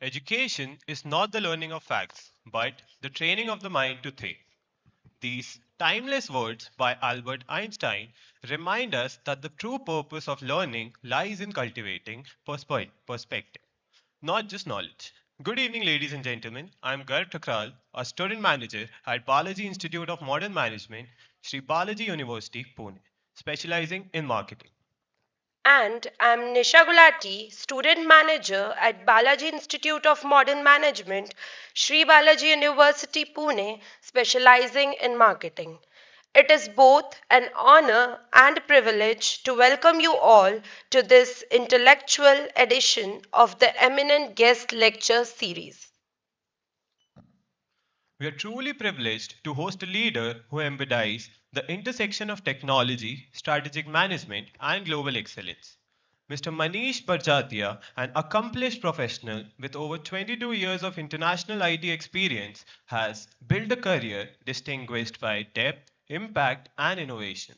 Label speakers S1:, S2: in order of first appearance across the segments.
S1: Education is not the learning of facts, but the training of the mind to think. These timeless words by Albert Einstein remind us that the true purpose of learning lies in cultivating perspective, not just knowledge. Good evening, ladies and gentlemen. I'm Garv Thakral, a student manager at Balaji Institute of Modern Management, Sri Balaji University, Pune, specializing in marketing.
S2: And I'm Nisha Gulati, student manager at Balaji Institute of Modern Management, Sri Balaji University, Pune, specializing in marketing. It is both an honor and privilege to welcome you all to this intellectual edition of the Eminent Guest Lecture Series.
S1: We are truly privileged to host a leader who embodies the intersection of technology, strategic management, and global excellence. Mr. Manish Barjatia, an accomplished professional with over 22 years of international IT experience, has built a career distinguished by depth, impact, and innovation.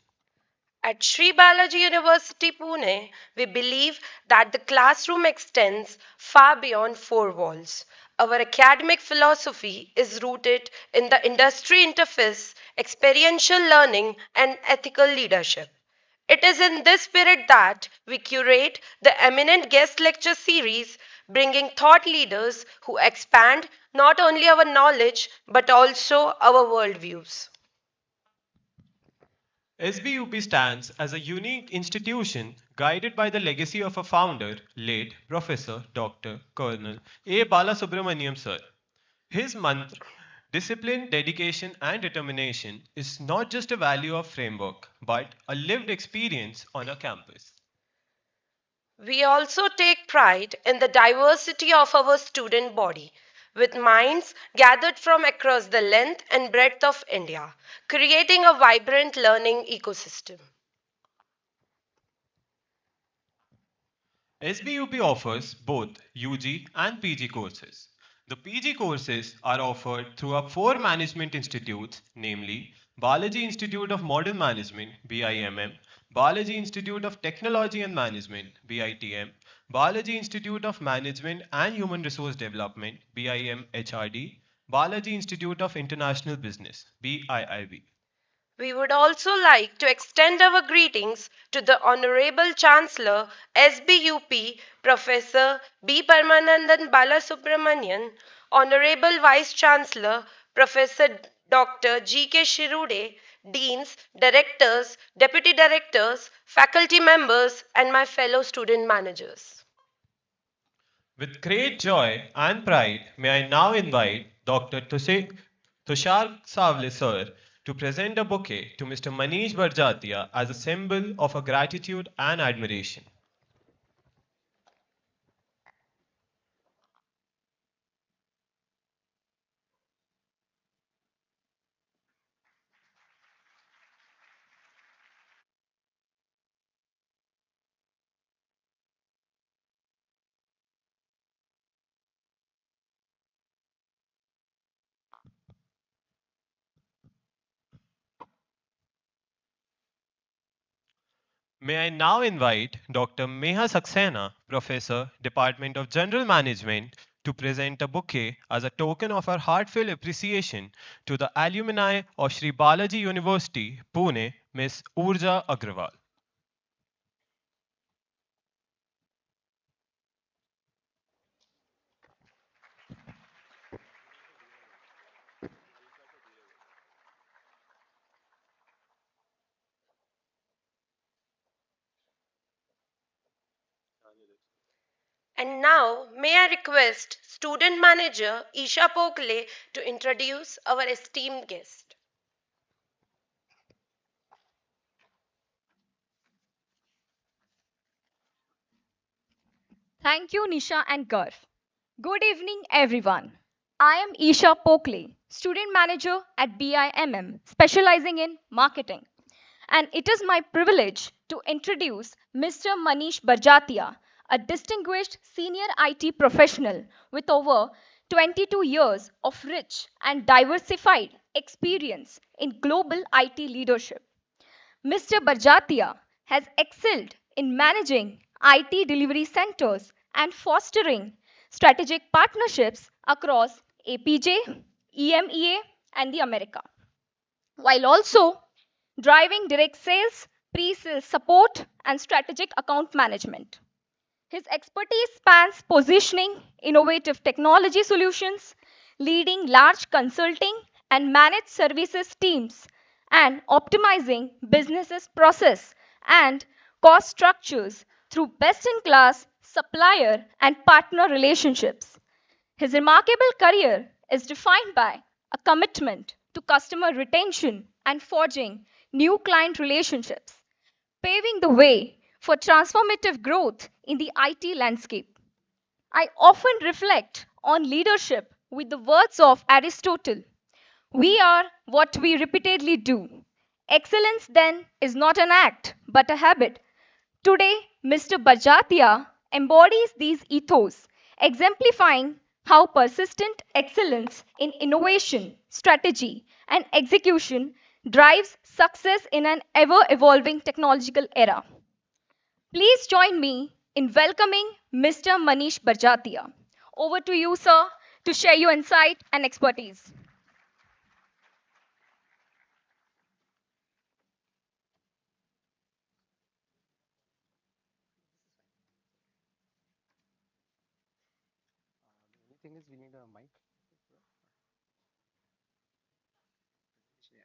S2: At Sri Balaji University, Pune, we believe that the classroom extends far beyond four walls. Our academic philosophy is rooted in the industry interface, experiential learning, and ethical leadership. It is in this spirit that we curate the Eminent Guest Lecture series, bringing thought leaders who expand not only our knowledge but also our worldviews.
S1: SBUP stands as a unique institution guided by the legacy of a founder, late Professor Dr. Colonel A. Balasubramaniam Sir. His mantra, discipline, dedication, and determination, is not just a value of framework, but a lived experience on a campus.
S2: We also take pride in the diversity of our student body, with minds gathered from across the length and breadth of India, creating a vibrant learning ecosystem.
S1: SBUP offers both UG and PG courses. The PG courses are offered through our four management institutes, namely Balaji Institute of Modern Management BIMM, Balaji Institute of Technology and Management BITM, Balaji Institute of Management and Human Resource Development BIMHRD, Balaji Institute of International Business BIIB.
S2: We would also like to extend our greetings to the Honorable Chancellor SBUP Professor B. Paramanandan Balasubramanian, Honorable Vice Chancellor Professor Dr. G.K. Shirude, Deans, Directors, Deputy Directors, faculty members, and my fellow student managers.
S1: With great joy and pride, may I now invite Dr. Tushar Savle sir to present a bouquet to Mr. Manish Barjatia as a symbol of our gratitude and admiration. May I now invite Dr. Meha Saxena, Professor, Department of General Management, to present a bouquet as a token of our heartfelt appreciation to the alumni of Sri Balaji University, Pune, Ms. Urja Agrawal.
S2: And now, may I request Student Manager Isha Pokle to introduce our esteemed guest.
S3: Thank you, Nisha and Garf. Good evening, everyone. I am Isha Pokle, student manager at BIMM, specializing in marketing. And it is my privilege to introduce Mr. Manish Barjatia, a distinguished senior IT professional with over 22 years of rich and diversified experience in global IT leadership. Mr. Barjatia has excelled in managing IT delivery centers and fostering strategic partnerships across APJ, EMEA, and the America, while also driving direct sales, pre sales support, and strategic account management. His expertise spans positioning, innovative technology solutions, leading large consulting and managed services teams, and optimizing businesses' process and cost structures through best in class supplier and partner relationships. His remarkable career is defined by a commitment to customer retention and forging new client relationships, paving the way for transformative growth in the IT landscape. I often reflect on leadership with the words of Aristotle: we are what we repeatedly do. Excellence, then, is not an act, but a habit. Today, Mr. Barjatia embodies these ethos, exemplifying how persistent excellence in innovation, strategy, and execution drives success in an ever evolving technological era. Please join me in welcoming Mr. Manish Barjatia. Over to you, sir, to share your insight and expertise.
S4: Only thing is we need a mic. Yeah.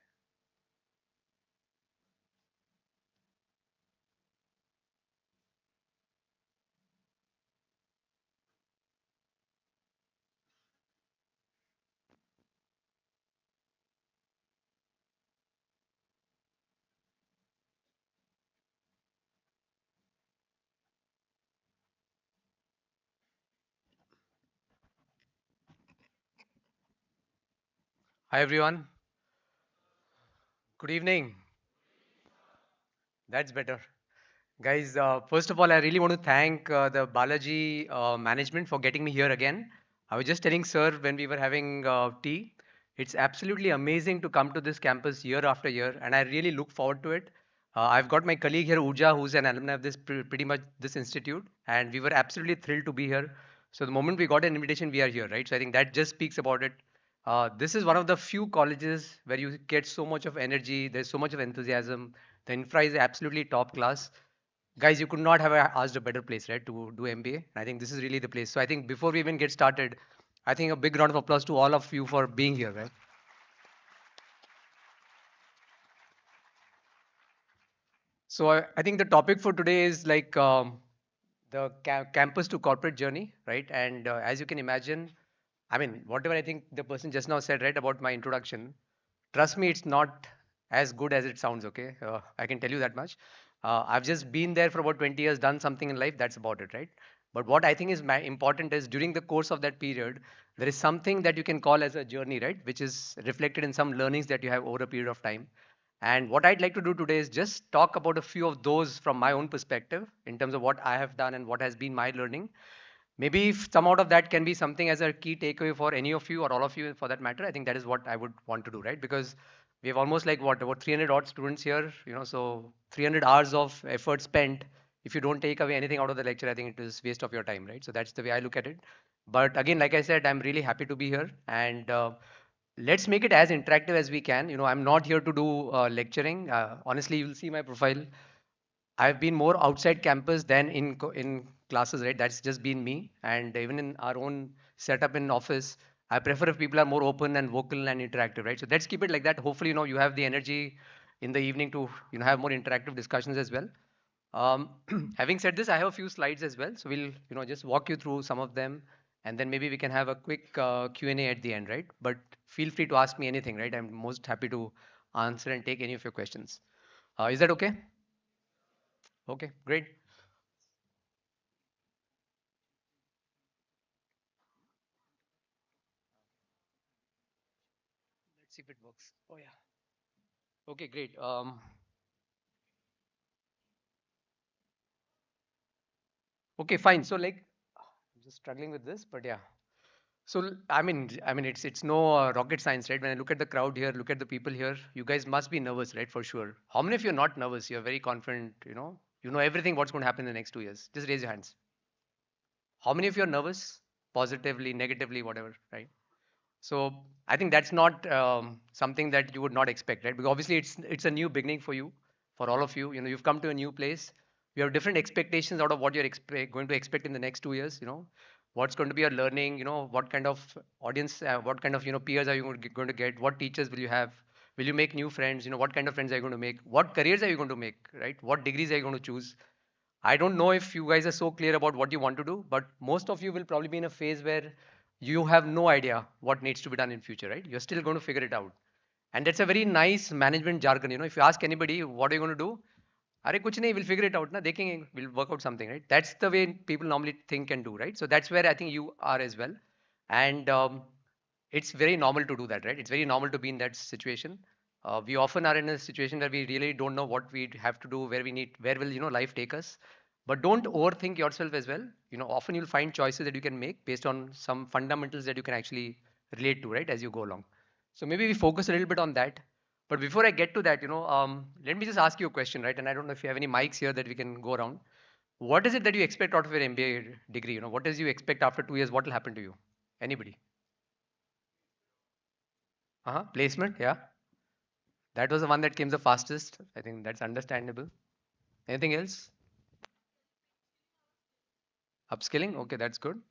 S4: Hi everyone. Good evening. That's better. Guys, first of all, I really want to thank the Balaji management for getting me here again. I was just telling sir when we were having tea, it's absolutely amazing to come to this campus year after year, and I really look forward to it. I've got my colleague here, Uja, who's an alumni of this pretty much this institute, and we were absolutely thrilled to be here. So the moment we got an invitation, we are here, right? So I think that just speaks about it. This is one of the few colleges where you get so much of energy, there's so much of enthusiasm. The infra is absolutely top class. Guys, you could not have asked a better place, right, to do MBA. I think this is really the place. So I think before we even get started, I think a big round of applause to all of you for being here, right? So I think the topic for today is like the campus to corporate journey, right? And as you can imagine, I mean, whatever I think the person just now said, right, about my introduction, trust me, it's not as good as it sounds, okay? I can tell you that much. I've just been there for about 20 years, done something in life, that's about it, right? But what I think is important is during the course of that period, there is something that you can call as a journey, right? Which is reflected in some learnings that you have over a period of time. And what I'd like to do today is just talk about a few of those from my own perspective in terms of what I have done and what has been my learning. Maybe if some out of that can be something as a key takeaway for any of you or all of you for that matter, I think that is what I would want to do, right? Because we have almost like what, about 300 odd students here, so 300 hours of effort spent. If you don't take away anything out of the lecture, I think it is waste of your time, right? So that's the way I look at it. But again, like I said, I'm really happy to be here, and let's make it as interactive as we can. I'm not here to do lecturing. Honestly, you'll see my profile. I've been more outside campus than in classes, right? That's just been me. And even in our own setup in office, I prefer if people are more open and vocal and interactive, right? So let's keep it like that. Hopefully, you have the energy in the evening to have more interactive discussions as well. Um, Having said this, I have a few slides as well, so we'll just walk you through some of them, and then maybe we can have a quick Q&A at the end, right? But feel free to ask me anything, right? I'm most happy to answer and take any of your questions. Is that okay? Okay, great. Let's see if it works. Oh yeah. Okay, great. Okay, fine. So like, I'm just struggling with this, but yeah. So I mean, it's no rocket science, right? When I look at the crowd here, look at the people here, you guys must be nervous, right? For sure. How many of you are not nervous? You're very confident. You know everything what's going to happen in the next 2 years. Just raise your hands. How many of you are nervous? positively, negatively, whatever, right? So I think that's not something that you would not expect, right? Because obviously it's a new beginning for you, for all of you. You know, you've come to a new place. You have different expectations out of what you're going to expect in the next 2 years. You know, what's going to be your learning. You know, what kind of audience, what kind of peers are you going to get? What teachers will you have? Will you make new friends? You know, what kind of friends are you going to make? What careers are you going to make? Right? What degrees are you going to choose? I don't know if you guys are so clear about what you want to do, but most of you will probably be in a phase where you have no idea what needs to be done in future, right? You're still going to figure it out. And that's a very nice management jargon. You know, if you ask anybody, what are you going to do? Are kuch nahi, we'll figure it out. Na, dekhenge, we'll work out something, right? That's the way people normally think and do, right? So that's where I think you are as well. And it's very normal to do that, right? It's very normal to be in that situation. We often are in a situation where we really don't know what we have to do, where we need, where will life take us. But don't overthink yourself as well. You know, often you'll find choices that you can make based on some fundamentals that you can actually relate to, right, as you go along. So maybe we focus a little bit on that. But before I get to that, let me just ask you a question, right? And I don't know if you have any mics here that we can go around. What is it that you expect out of your MBA degree? You know, what does you expect after 2 years? What will happen to you? Anybody? Placement, yeah. That was the one that came the fastest. I think that's understandable. Anything else? Upskilling? Okay, that's good.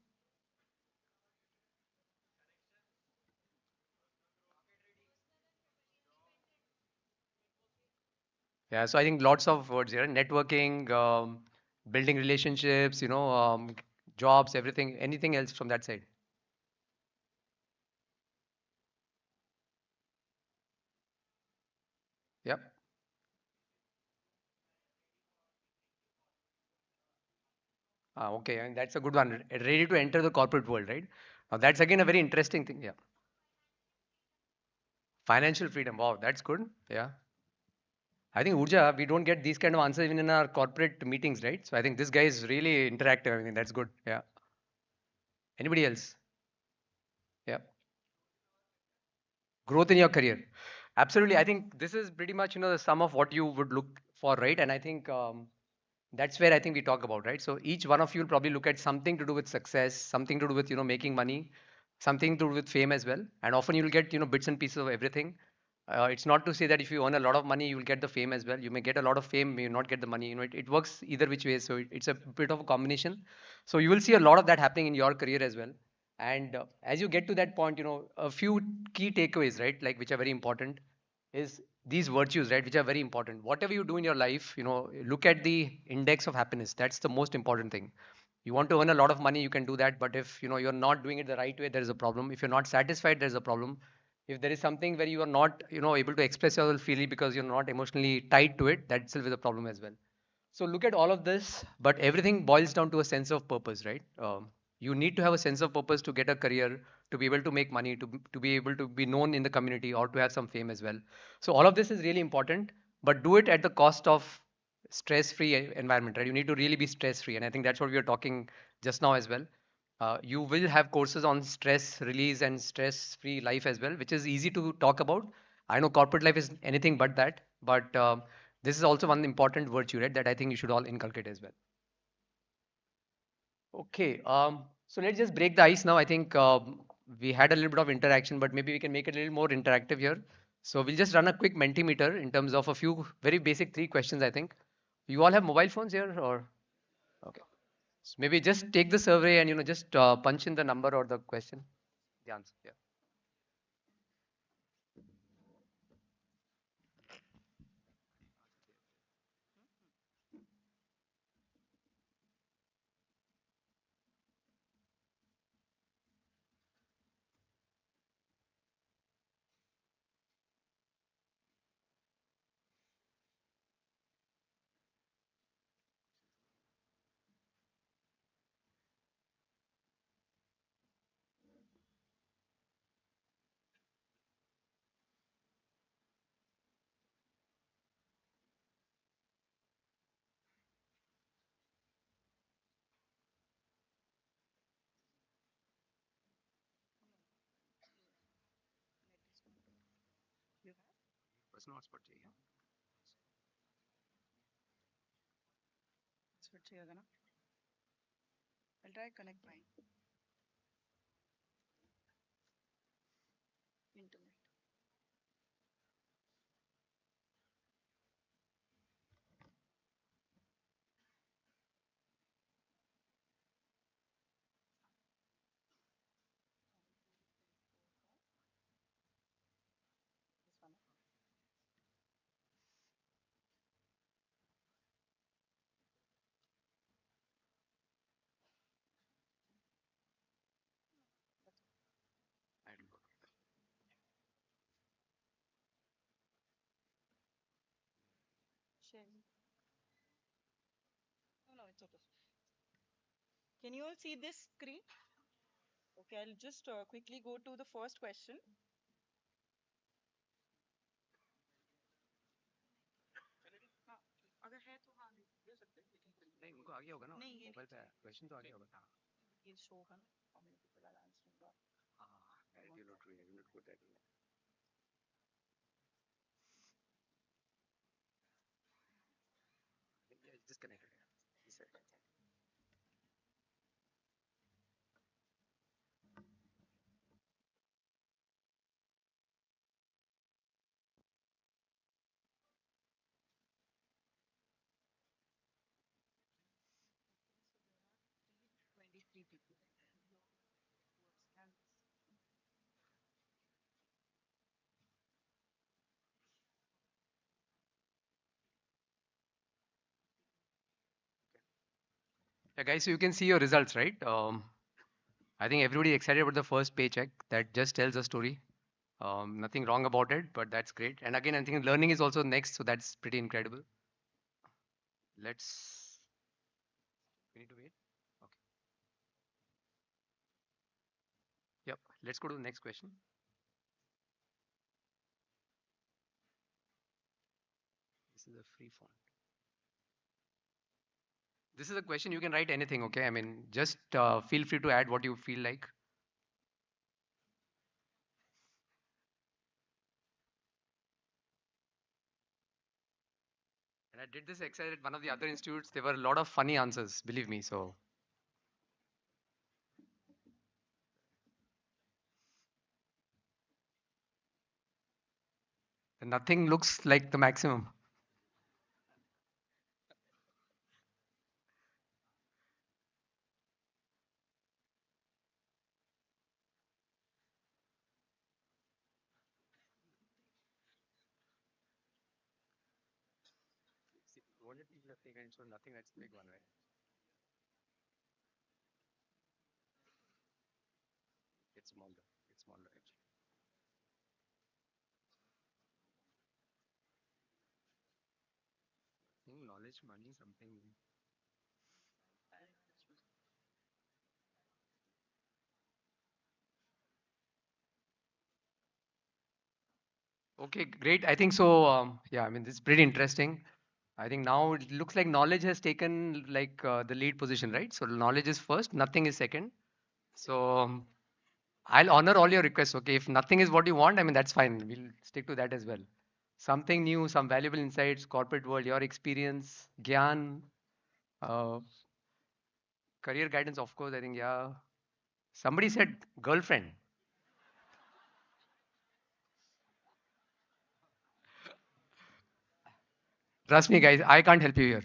S4: Yeah, so I think lots of words here. Networking, building relationships, jobs, everything. Anything else from that side? Yep. Okay, and that's a good one. Ready to enter the corporate world, right? Now that's again a very interesting thing. Yeah. Financial freedom. Wow, that's good. Yeah. I think Urja, we don't get these kind of answers even in our corporate meetings, right? So I think this guy is really interactive. I think that's good. Yeah. Anybody else? Yeah. Growth in your career. Absolutely. I think this is pretty much, the sum of what you would look for, right? And I think that's where I think we talk about, right? So each one of you will probably look at something to do with success, something to do with, making money, something to do with fame as well. And often you'll get, bits and pieces of everything. It's not to say that if you earn a lot of money, you will get the fame as well. You may get a lot of fame, may not get the money. You know, it works either which way. So it's a bit of a combination. So you will see a lot of that happening in your career as well. And as you get to that point, a few key takeaways, right, like which are very important, is these virtues, right, which are very important. Whatever you do in your life, look at the index of happiness. That's the most important thing. You want to earn a lot of money, you can do that, but if you're not doing it the right way, there is a problem. If you're not satisfied, there's a problem. If there is something where you are not able to express yourself freely because you're not emotionally tied to it, that itself is a problem as well. So look at all of this, but everything boils down to a sense of purpose, right? You need to have a sense of purpose to get a career, to be able to make money, to be able to be known in the community, or to have some fame as well. So all of this is really important, but do it at the cost of stress-free environment, right? You need to really be stress-free, and I think that's what we were talking just now as well. You will have courses on stress release and stress-free life as well, which is easy to talk about. I know corporate life is anything but that, but this is also one important virtue, right, that I think you should all inculcate as well. Okay, so let's just break the ice now. I think we had a little bit of interaction, but maybe we can make it a little more interactive here. So we'll just run a quick Mentimeter in terms of a few very basic three questions, I think. You all have mobile phones here, or okay? So maybe just take the survey and just punch in the number or the question, the answer. Yeah. Personal hotspot चाहिए.
S5: Switch here, na? I'll try connect mine. Sharing. No, no, it's okay. Can you all see this screen? Okay, I'll just quickly go to the first question. हाँ, अगर है तो हाँ दे सकते हैं लेकिन
S4: नहीं उनको आ गया होगा ना
S5: नहीं ये
S4: मोबाइल पे क्वेश्चन तो आ गया होगा
S5: ये शो होगा ना और मेरे को पहला आंसर होगा
S4: हाँ you not true, you not put that in. Yeah, it's disconnected. He said.
S5: so there are 23 people and
S4: Yeah, guys, so you can see your results, right? I think everybody excited about the first paycheck. That just tells a story. Nothing wrong about it, but that's great. And again, I think learning is also next, so that's pretty incredible. Let's. We need to wait. Okay. Yep. Let's go to the next question. This is a free font. This is a question you can write anything. Okay. I mean, just feel free to add what you feel like. And I did this exercise at one of the other institutes. There were a lot of funny answers, believe me. So nothing looks like the maximum. See, what did people have taken? So nothing that's big one, right? It's smaller. It's smaller actually. I think knowledge, money, something. Okay, great. I think so. Yeah, I mean, this is pretty interesting. I think now it looks like knowledge has taken like the lead position, right? So knowledge is first, nothing is second. So I'll honor all your requests. Okay, if nothing is what you want, I mean that's fine. We'll stick to that as well. Something new, some valuable insights, corporate world, your experience, Gyan, uh, career guidance, of course. I think yeah. Somebody said girlfriend. Trust me, guys, I can't help you here.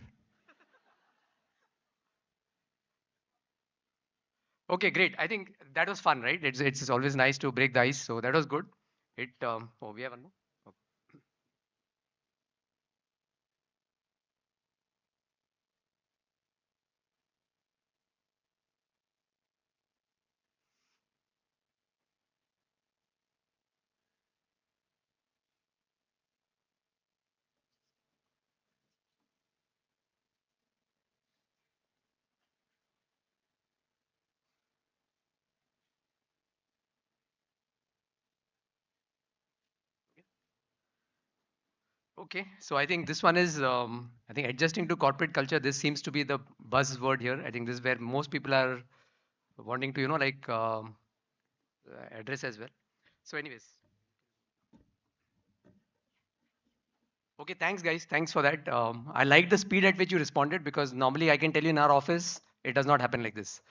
S4: Okay, great. I think that was fun, right? It's always nice to break the ice. So that was good. It oh we have one more. Okay, so I think this one is I think adjusting to corporate culture. This seems to be the buzzword here. I think this is where most people are wanting to like address as well. So, anyways, okay, thanks guys. Thanks for that. I like the speed at which you responded because normally I can tell you in our office it does not happen like this.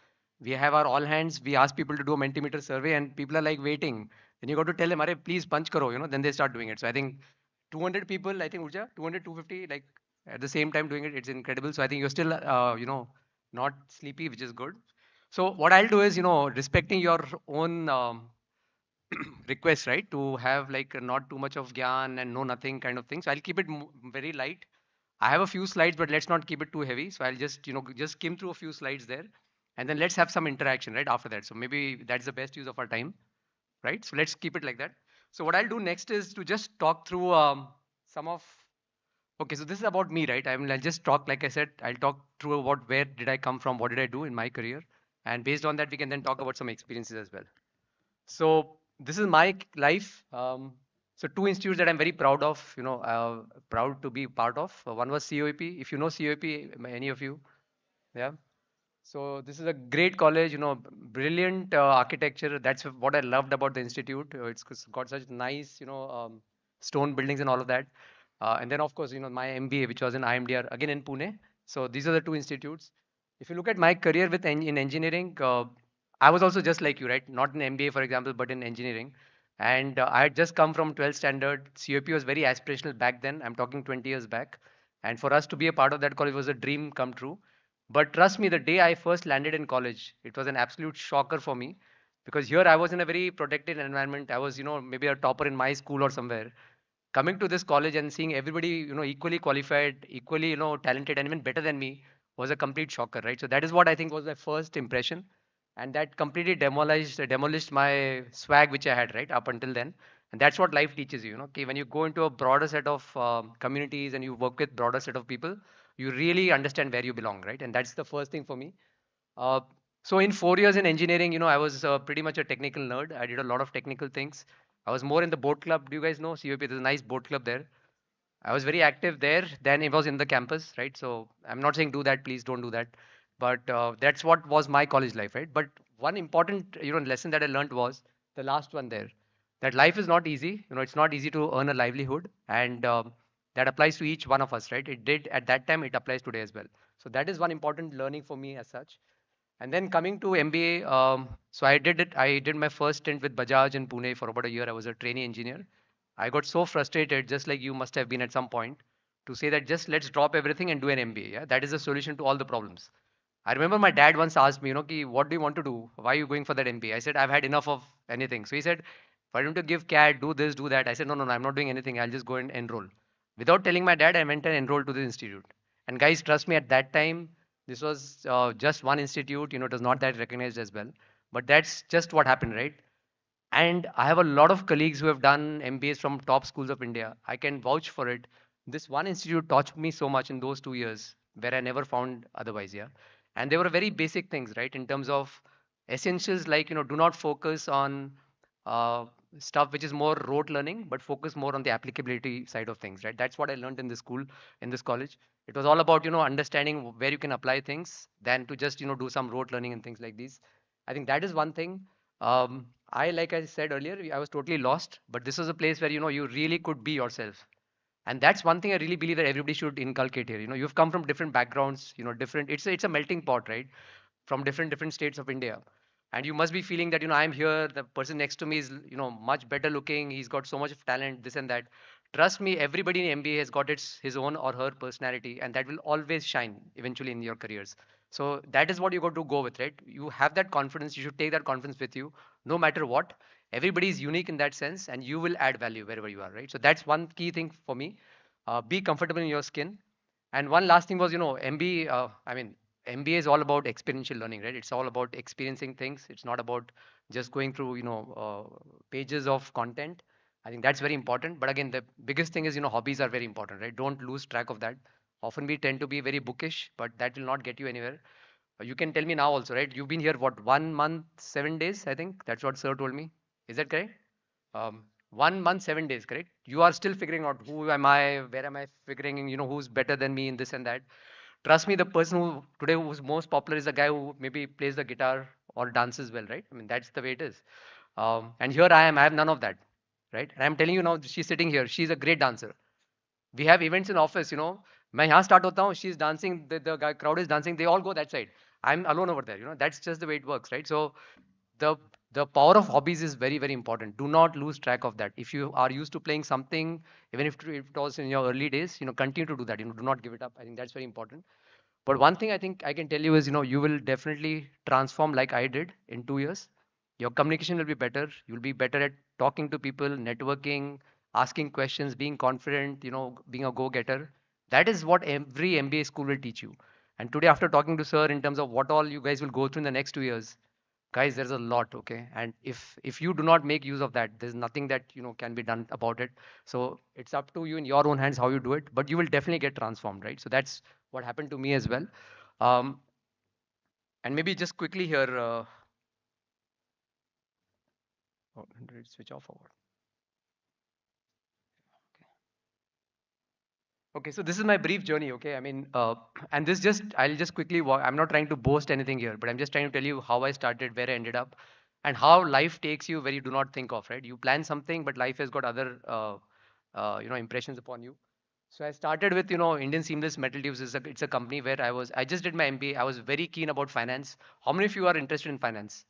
S4: We have our all hands. We ask people to do a Mentimeter survey, and people are like waiting. Then you got to tell them, "Arey, please punch karo," Then they start doing it. So I think 200 people, I think Urja, 200, 250, like at the same time doing it. It's incredible. So I think you're still, not sleepy, which is good. So what I'll do is, respecting your own request, right, to have like not too much of gyan and no nothing kind of thing. So I'll keep it very light. I have a few slides, but let's not keep it too heavy. So I'll just, just skim through a few slides there, and then let's have some interaction right after that. So maybe that's the best use of our time, right? So let's keep it like that. So what I'll do next is to just talk through some of Okay, so this is about me, right? I mean, I'll just talk, like I said, I'll talk through about where did I come from, what did I do in my career, and based on that, we can then talk about some experiences as well. So this is my life. So two institutes that I'm very proud of, proud to be part of. One was COEP. If you know COEP, any of you, yeah. So this is a great college, brilliant architecture. That's what I loved about the institute. It's got such nice, stone buildings and all of that. And then of course, my MBA, which was in IMDR, again in Pune. So these are the two institutes. If you look at my career in engineering, I was also just like you, right? Not in MBA, for example, but in engineering. And I had just come from 12th standard. COP was very aspirational back then. I'm talking 20 years back. And for us to be a part of that college was a dream come true. But trust me, the day I first landed in college, it was an absolute shocker for me because here I was in a very protected environment. I was, maybe a topper in my school or somewhere. Coming to this college and seeing everybody, equally qualified, equally, talented, and even better than me was a complete shocker, right? So that is what I think was my first impression, and that completely demolished my swag which I had right up until then. And that's what life teaches you. Okay, when you go into a broader set of communities and you work with broader set of people, you really understand where you belong, right? And that's the first thing for me. uh, so in 4 years in engineering, I was pretty much a technical nerd. I did a lot of technical things. I was more in the boat club. Do you guys know COP? There's a nice boat club there. I was very active there. Then it was in the campus, right? So I'm not saying do that, please don't do that. But that's what was my college life, right? But one important, lesson that I learned was the last one there, that life is not easy. It's not easy to earn a livelihood, and that applies to each one of us, right? It did at that time. It applies today as well. So that is one important learning for me as such. And then coming to MBA, so I did it. I did my first stint with Bajaj in Pune for about a year. I was a trainee engineer. I got so frustrated, just like you must have been at some point, to say that just let's drop everything and do an MBA. Yeah, that is the solution to all the problems. I remember my dad once asked me, Ki, what do you want to do? Why are you going for that MBA? I said, I've had enough of anything. So he said, why don't you give CAT, do this, do that? I said, no, no, no, I'm not doing anything. I'll just go and enroll. Without telling my dad, I went and enrolled to the institute. And guys, trust me, at that time, this was just one institute. It was not that recognized as well. But that's just what happened, right? And I have a lot of colleagues who have done MBAs from top schools of India. I can vouch for it. This one institute taught me so much in those 2 years where I never found otherwise. Yeah. And they were very basic things, right? In terms of essentials like, do not focus on uh, stuff which is more rote learning, but focus more on the applicability side of things, right? That's what I learned in this school, in this college. It was all about, understanding where you can apply things than to just, do some rote learning and things like these. I think that is one thing. Like I said earlier, I was totally lost, but this was a place where, you really could be yourself. And that's one thing I really believe that everybody should inculcate here. You've come from different backgrounds, different, it's a melting pot, right? From different states of India. And you must be feeling that, I'm here, the person next to me is, much better looking, he's got so much of talent, this and that. Trust me, everybody in MBA has got his own or her personality, and that will always shine eventually in your careers. So that is what you got to go with, right? You have that confidence, you should take that confidence with you, no matter what. Everybody is unique in that sense, and you will add value wherever you are, right? So that's one key thing for me. Be comfortable in your skin. And one last thing was, MBA, MBA is all about experiential learning, right? It's all about experiencing things. It's not about just going through, pages of content. I think that's very important. But again, the biggest thing is, hobbies are very important, right? Don't lose track of that. Often we tend to be very bookish, but that will not get you anywhere. You can tell me now also, right? You've been here, what, 1 month, 7 days, I think. That's what sir told me. Is that correct? 1 month, 7 days, correct? You are still figuring out who am I, where am I figuring, who's better than me in this and that. Trust me, the person who today who's most popular is the guy who maybe plays the guitar or dances well, right? I mean, that's the way it is. And here I am, I have none of that, right? And I'm telling you now, she's sitting here, she's a great dancer. We have events in office, मैं यहाँ start होता हूँ, she's dancing, crowd is dancing, they all go that side. I'm alone over there, that's just the way it works, right? So the the power of hobbies is very, very important. Do not lose track of that. If you are used to playing something, even if it was in your early days, continue to do that. Do not give it up. I think that's very important. But one thing I think I can tell you is, you will definitely transform like I did in 2 years. Your communication will be better. You'll be better at talking to people, networking, asking questions, being confident, being a go-getter. That is what every MBA school will teach you. And today, after talking to sir in terms of what all you guys will go through in the next 2 years, guys, there's a lot, okay? And if you do not make use of that, there's nothing that can be done about it. So it's up to you in your own hands how you do it, but you will definitely get transformed, right? So that's what happened to me as well. um, and maybe just quickly here, oh, did it switch off or what? Okay, so this is my brief journey, okay? I mean, and this just, I'll just quickly walk. I'm not trying to boast anything here, but I'm just trying to tell you how I started, where I ended up, and how life takes you where you do not think of, right? You plan something, but life has got other, impressions upon you. So I started with, Indian Seamless Metal Tubes. It's a company where I just did my MBA. I was very keen about finance. How many of you are interested in finance?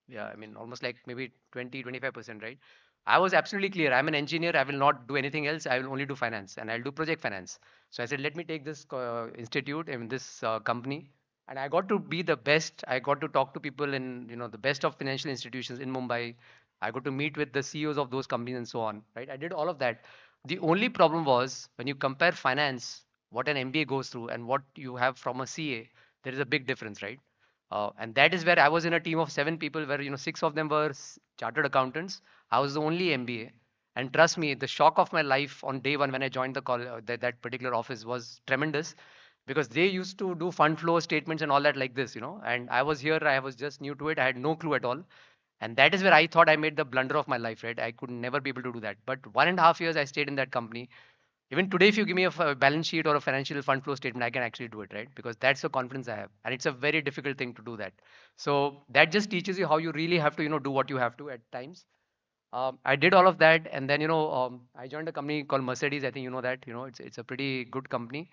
S4: Yeah, I mean, almost like maybe 20, 25%, right? I was absolutely clear. I'm an engineer. I will not do anything else. I will only do finance and I'll do project finance. So I said, let me take this institute and this company. And I got to be the best. I got to talk to people in, the best of financial institutions in Mumbai. I got to meet with the CEOs of those companies and so on, right? I did all of that. The only problem was when you compare finance, what an MBA goes through and what you have from a CA, there is a big difference, right? And that is where I was in a team of 7 people, where six of them were chartered accountants. I was the only MBA, and trust me, the shock of my life on day one when I joined the that particular office was tremendous, because they used to do fund flow statements and all that like this, and I was here, I was just new to it, I had no clue at all. And that is where I thought I made the blunder of my life, right? I could never be able to do that. But 1.5 years I stayed in that company. Even today, if you give me a balance sheet or a financial fund flow statement, I can actually do it, right? Because that's the confidence I have, and it's a very difficult thing to do that. So that just teaches you how you really have to, do what you have to at times. I did all of that, and then I joined a company called Mercedes. I think you know that. It's a pretty good company.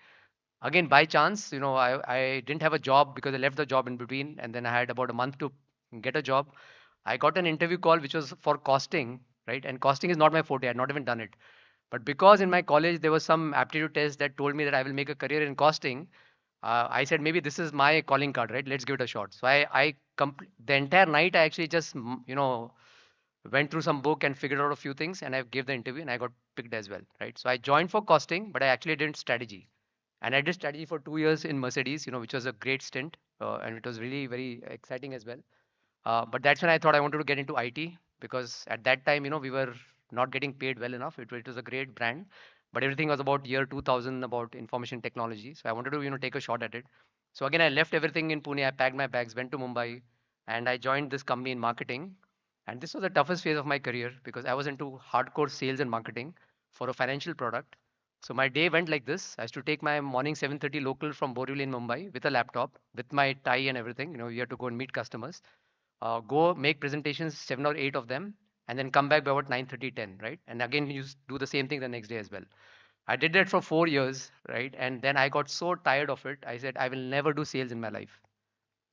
S4: Again, by chance, I didn't have a job because I left the job in between, and then I had about a month to get a job. I got an interview call which was for costing, right? And costing is not my forte. I had not even done it. But because in my college there was some aptitude test that told me that I will make a career in costing, I said maybe this is my calling card, right? Let's give it a shot. So the entire night I actually just went through some book and figured out a few things, and I gave the interview and I got picked as well, right? So I joined for costing, but I actually did strategy, and I did strategy for 2 years in Mercedes, which was a great stint, and it was really very exciting as well. But that's when I thought I wanted to get into IT, because at that time, we were not getting paid well enough. It was a great brand, but everything was about year 2000, about information technology. So I wanted to, take a shot at it. So again, I left everything in Pune. I packed my bags, went to Mumbai, and I joined this company in marketing. And this was the toughest phase of my career because I was into hardcore sales and marketing for a financial product. So my day went like this. I used to take my morning 7:30 local from Borivali in Mumbai with a laptop, with my tie and everything. You have to go and meet customers, go make presentations, 7 or 8 of them, and then come back by about 9:30, 10, right? And again, you do the same thing the next day as well. I did that for 4 years, right? And then I got so tired of it. I said, I will never do sales in my life,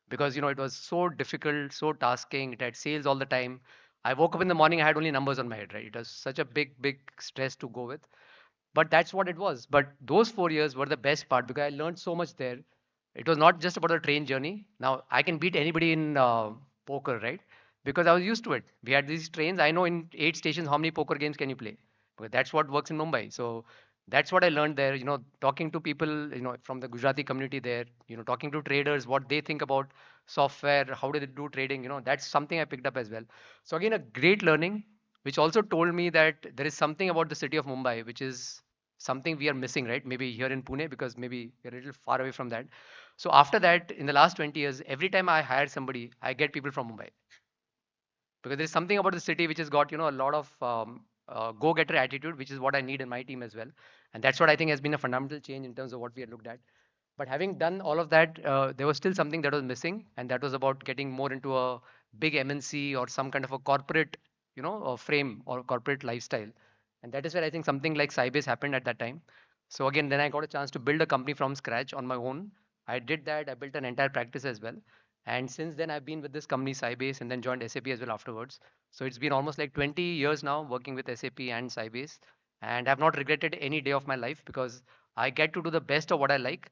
S4: because it was so difficult, so tasking. It had sales all the time. I woke up in the morning, I had only numbers on my head, right? It was such a big stress to go with. But that's what it was. But those 4 years were the best part because I learned so much there. It was not just about the train journey. Now I can beat anybody in poker, right? Because I was used to it. We had these trains. I know in 8 stations how many poker games can you play. Because that's what works in Mumbai. So that's what I learned there. Talking to people, from the Gujarati community there. Talking to traders, what they think about software, how do they do trading. That's something I picked up as well. So again, a great learning, which also told me that there is something about the city of Mumbai which is something we are missing, right? Maybe here in Pune, because maybe we're a little far away from that. So after that, in the last 20 years, every time I hire somebody, I get people from Mumbai, because there's something about the city which has got a lot of go-getter attitude, which is what I need in my team as well, and that's what I think has been a fundamental change in terms of what we had looked at. But having done all of that, there was still something that was missing, and that was about getting more into a big MNC or some kind of a corporate, frame or corporate lifestyle. And that is where I think something like Sybase happened at that time. So again, then I got a chance to build a company from scratch on my own. I did that. I built an entire practice as well. And since then, I've been with this company Sybase and then joined SAP as well afterwards. So it's been almost like 20 years now working with SAP and Sybase, and I've not regretted any day of my life because I get to do the best of what I like.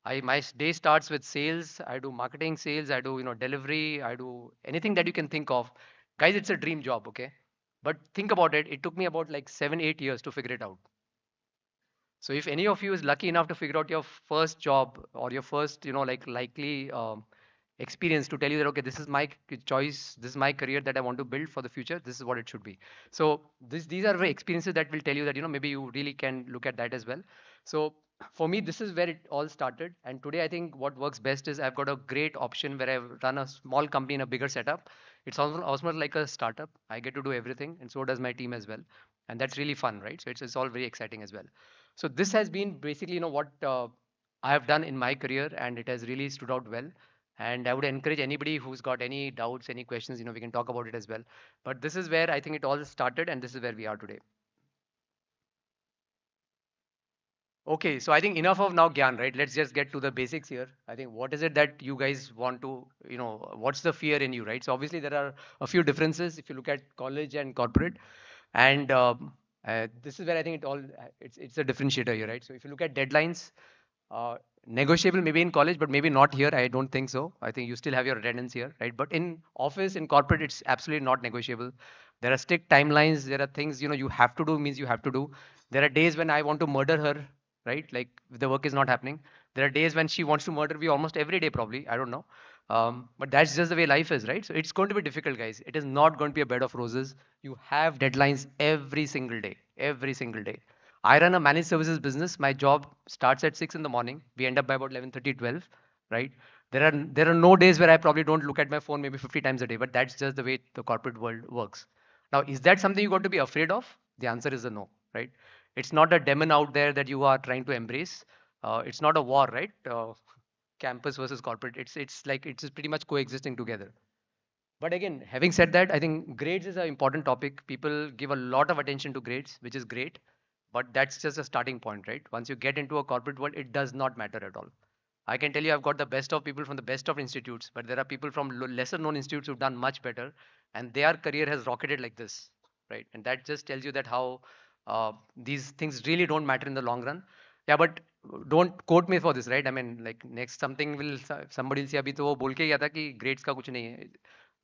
S4: My day starts with sales. I do marketing, sales. I do delivery. I do anything that you can think of. Guys, it's a dream job, okay? But think about it. It took me about like 7 8 years to figure it out. So if any of you is lucky enough to figure out your first job or your first, like likely experience to tell you that okay, this is my choice, this is my career that I want to build for the future, this is what it should be. So these are very experiences that will tell you that maybe you really can look at that as well. So for me, this is where it all started, and today I think what works best is I've got a great option where I run a small company in a bigger setup. It's almost like a startup. I get to do everything, and so does my team as well, and that's really fun, right? So it's all very exciting as well. So this has been basically what I have done in my career, and it has really stood out well. And I would encourage anybody who's got any doubts, any questions, we can talk about it as well. But this is where I think it all started, and this is where we are today. Okay, so I think enough of now Gyan, right? Let's just get to the basics here. I think what is it that you guys want to, what's the fear in you, right? So obviously there are a few differences if you look at college and corporate, and this is where I think it's a differentiator here, right? So if you look at deadlines, uh, negotiable maybe in college, but maybe not here. I don't think so. I think you still have your attendance here, right? But in office, in corporate, it's absolutely not negotiable. There are strict timelines. There are things you have to do means you have to do. There are days when I want to murder her, right? Like if the work is not happening. There are days when she wants to murder me almost every day, probably. I don't know. But that's just the way life is, right? So it's going to be difficult, guys. It is not going to be a bed of roses. You have deadlines every single day, every single day. I run a managed services business. My job starts at 6 in the morning. We end up by about 11:30, 12, right? There are no days where I probably don't look at my phone maybe 50 times a day, but that's just the way the corporate world works. Now, is that something you got to be afraid of? The answer is a no, right? It's not a demon out there that you are trying to embrace. It's not a war, right? Campus versus corporate. It's pretty much coexisting together. But again, having said that, I think grades is an important topic. People give a lot of attention to grades, which is great, but that's just a starting point, right? Once you get into a corporate world, it does not matter at all. I can tell you I've got the best of people from the best of institutes, but there are people from lesser known institutes who've done much better, and their career has rocketed like this, right? And that just tells you that how these things really don't matter in the long run. Yeah, but don't quote me for this, right? I mean, like next something will somebody will say अभी तो वो बोल के गया था कि grades का कुछ नहीं है.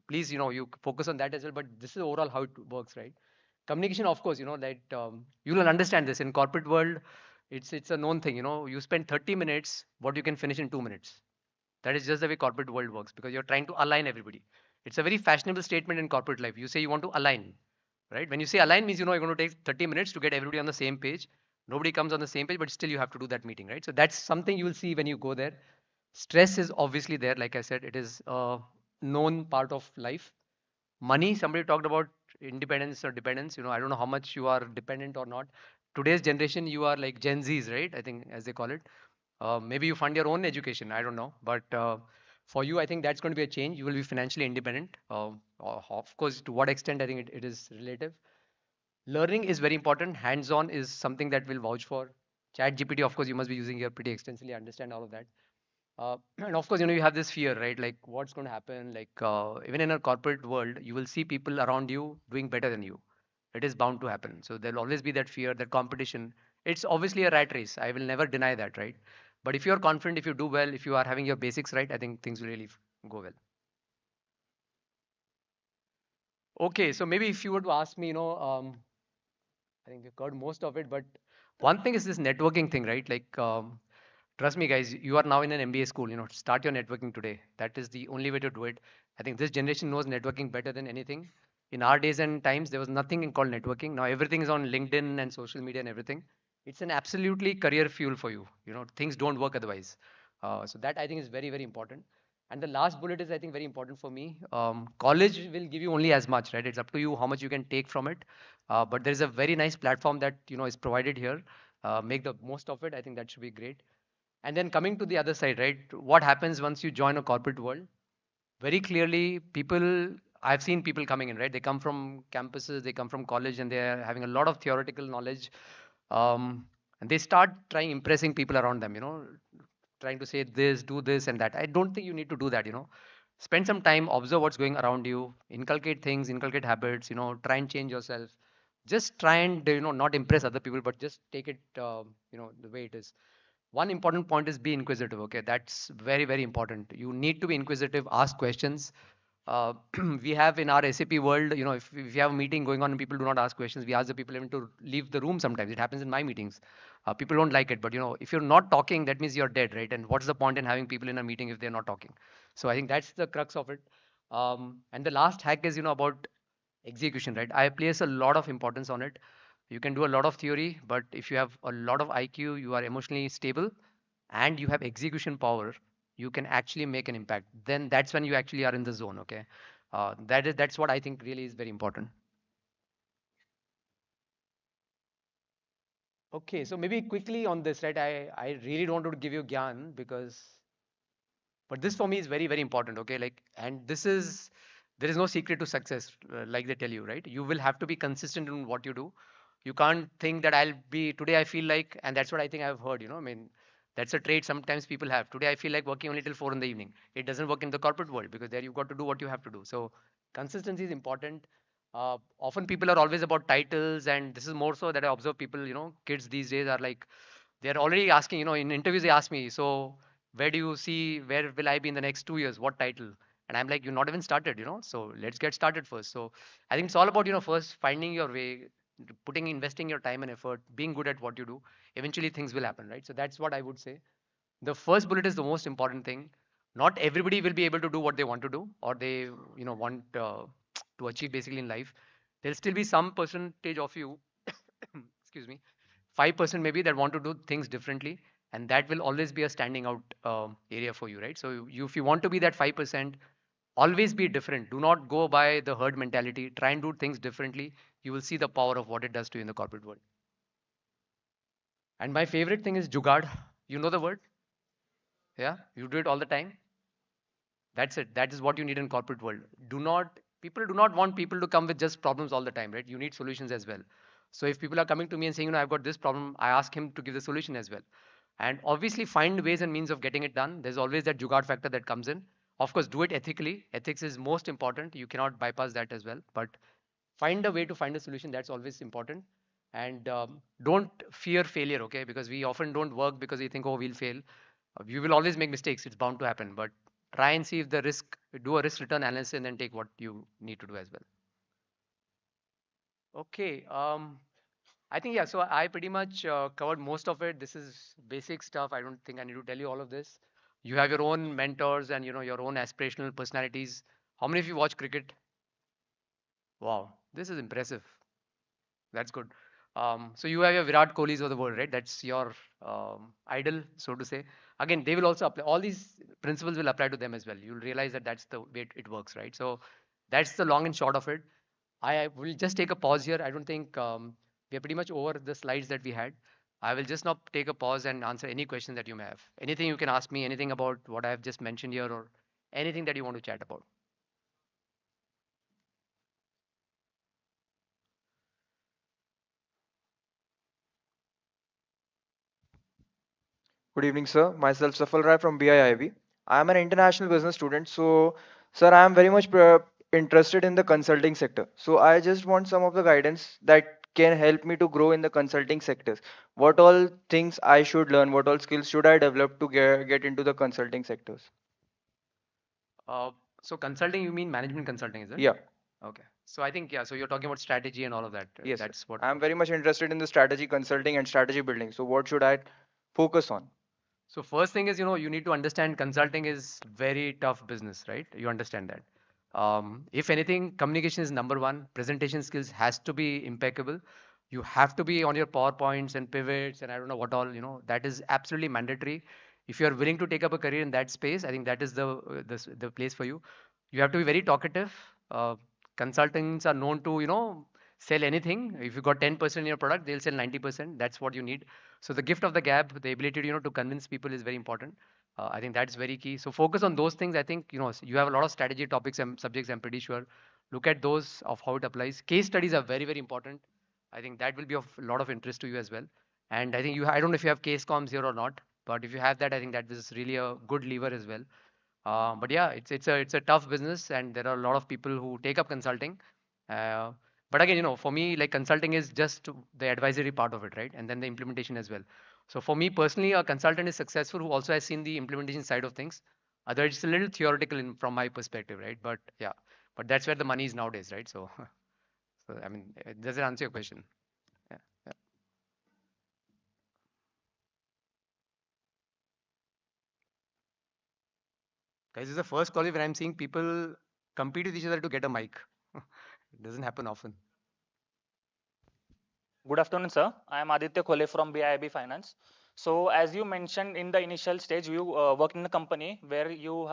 S4: Please, you focus on that as well. But this is overall how it works, right? Communication, of course, that you will understand this in corporate world. It's a known thing. You spend 30 minutes, what you can finish in 2 minutes. That is just the way corporate world works because you're trying to align everybody. It's a very fashionable statement in corporate life. You say you want to align, right? When you say align means you're going to take 30 minutes to get everybody on the same page. Nobody comes on the same page, but still you have to do that meeting, right? So that's something you will see when you go there. Stress is obviously there. Like I said, it is a known part of life. Money, somebody talked about independence or dependence. I don't know how much you are dependent or not. Today's generation, you are like Gen Zs, right? I think as they call it. Maybe you fund your own education. I don't know. But for you, I think that's going to be a change. You will be financially independent. Of course, to what extent, I think it is relative. Learning is very important. Hands-on is something that will vouch for. Chat GPT, of course, you must be using here pretty extensively. Understand all of that. And of course, you have this fear, right? Like what's going to happen? Like even in a corporate world, you will see people around you doing better than you. It is bound to happen. So there'll always be that fear, that competition. It's obviously a rat race. I will never deny that, right? But if you're confident, if you do well, if you are having your basics right, I think things will really go well. Okay, so maybe if you were to ask me, I think we've covered most of it, but one thing is this networking thing, right? Like, trust me, guys, you are now in an MBA school. Start your networking today. That is the only way to do it. I think this generation knows networking better than anything. In our days and times, there was nothing called networking. Now everything is on LinkedIn and social media and everything. It's an absolutely career fuel for you. Things don't work otherwise. So that I think is very, very important. And the last bullet is, I think, very important for me. College will give you only as much, right? It's up to you how much you can take from it. But there is a very nice platform that is provided here. Make the most of it. I think that should be great. And then coming to the other side, right? What happens once you join a corporate world? Very clearly, I've seen people coming in, right? They come from campuses, they come from college, and they're having a lot of theoretical knowledge. And they start trying impressing people around them, trying to say this, do this, and that. I don't think you need to do that. Spend some time, observe what's going around you, inculcate things, inculcate habits, try and change yourself. Just try and, not impress other people, but just take it, the way it is. One important point is be inquisitive. Okay, that's very, very important. You need to be inquisitive, ask questions. We have in our SAP world, if you have a meeting going on and people do not ask questions, we ask the people even to leave the room sometimes. It happens in my meetings. People don't like it, but if you're not talking, that means you're dead, right? And what's the point in having people in a meeting if they're not talking? So I think that's the crux of it. And the last hack is, about execution, right? I place a lot of importance on it. You can do a lot of theory, but if you have a lot of IQ, you are emotionally stable, and you have execution power, you can actually make an impact. Then that's when you actually are in the zone. Okay, that's what I think really is very important. Okay, so maybe quickly on this, right? I really don't want to give you gyan because, but this for me is very, very important. Okay, like, and this is, there is no secret to success, like they tell you, right? You will have to be consistent in what you do. You can't think that I'll be today. I feel like, and that's what I think I've heard. I mean, that's a trait sometimes people have. Today I feel like working only till 4 in the evening. It doesn't work in the corporate world because there you've got to do what you have to do. So consistency is important. Often people are always about titles, and this is more so that I observe people. Kids these days are like, they're already asking. In interviews they ask me, so where do you see, where will I be in the next 2 years? What title? And I'm like, you're not even started. So let's get started first. So I think it's all about, first finding your way, investing your time and effort, being good at what you do. Eventually things will happen, right? So that's what I would say. The first bullet is the most important thing. Not everybody will be able to do what they want to do, or they, want to achieve basically in life. There'll still be some percentage of you, excuse me, 5% maybe, that want to do things differently, and that will always be a standing out area for you, right? So if you want to be that 5%, always be different. Do not go by the herd mentality. Try and do things differently. You will see the power of what it does to you in the corporate world. And my favorite thing is jugaad. You know the word? Yeah, you do it all the time. That's it. That is what you need in corporate world. People do not want people to come with just problems all the time, right? You need solutions as well. So if people are coming to me and saying, I've got this problem, I ask him to give the solution as well. And obviously find ways and means of getting it done. There's always that jugaad factor that comes in. Of course, do it ethically. Ethics is most important. You cannot bypass that as well. But find a way to find a solution. That's always important. And don't fear failure, okay? Because we often don't work because we think, oh, we'll fail. You will always make mistakes. It's bound to happen. But try and see if do a risk return analysis and then take what you need to do as well. Okay. I think, yeah, so I pretty much covered most of it. This is basic stuff. I don't think I need to tell you all of this. You have your own mentors and your own aspirational personalities. How many of you watch cricket? Wow, this is impressive. That's good. So you have your Virat Kohlis of the world, right? That's your idol, so to say. Again, they will also apply. All these principles will apply to them as well. You'll realize that that's the way it works, right? So that's the long and short of it. I will just take a pause here. I don't think we are pretty much over the slides that we had. I will just now take a pause and answer any questions that you may have. Anything you can ask me, anything about what I have just mentioned here, or anything that you want to chat about.
S6: Good evening, sir. Myself, Safal Rai from BIIB. I am an international business student. So, sir, I am very much interested in the consulting sector. So, I just want some of the guidance that can help me to grow in the consulting sectors. What all things I should learn? What all skills should I develop to get into the consulting sectors?
S4: Uh, so consulting, you mean management consulting, is it?
S6: Yeah,
S4: Okay. So I think, yeah, so you're talking about strategy and all of that.
S6: yes, sir.
S4: That's what.
S6: I am very much interested in the strategy consulting and strategy building. So, what should I focus on?
S4: So first thing is, you need to understand consulting is very tough business, right? You understand that. If anything, communication is number one. Presentation skills has to be impeccable. You have to be on your PowerPoints and pivots and I don't know what all, that is absolutely mandatory. If you are willing to take up a career in that space, I think that is the place for you. You have to be very talkative. Consultants are known to, sell anything. If you got 10% in your product, they'll sell 90%. That's what you need. So the gift of the gab, the ability to, to convince people is very important. I think that's very key. So focus on those things. I think, you have a lot of strategy topics and subjects, I'm pretty sure. Look at those of how it applies. Case studies are very, very important. I think that will be of a lot of interest to you as well. And I think I don't know if you have case comms here or not, but if you have that, I think that is really a good lever as well. But yeah, it's a tough business, and there are a lot of people who take up consulting. Uh, but again, for me, like consulting is just the advisory part of it, right? And then the implementation as well. So for me personally, a consultant is successful who also has seen the implementation side of things. Otherwise, it's a little theoretical from my perspective, right? But yeah, but that's where the money is nowadays, right? So, so I mean, does it answer your question? Yeah. Yeah. Guys, this is the first college where I'm seeing people compete with each other to get a mic. It doesn't happen often.
S7: Good afternoon, sir. I am Aditya Khole from BIB Finance. So, as you mentioned in the initial stage, you worked in a company where you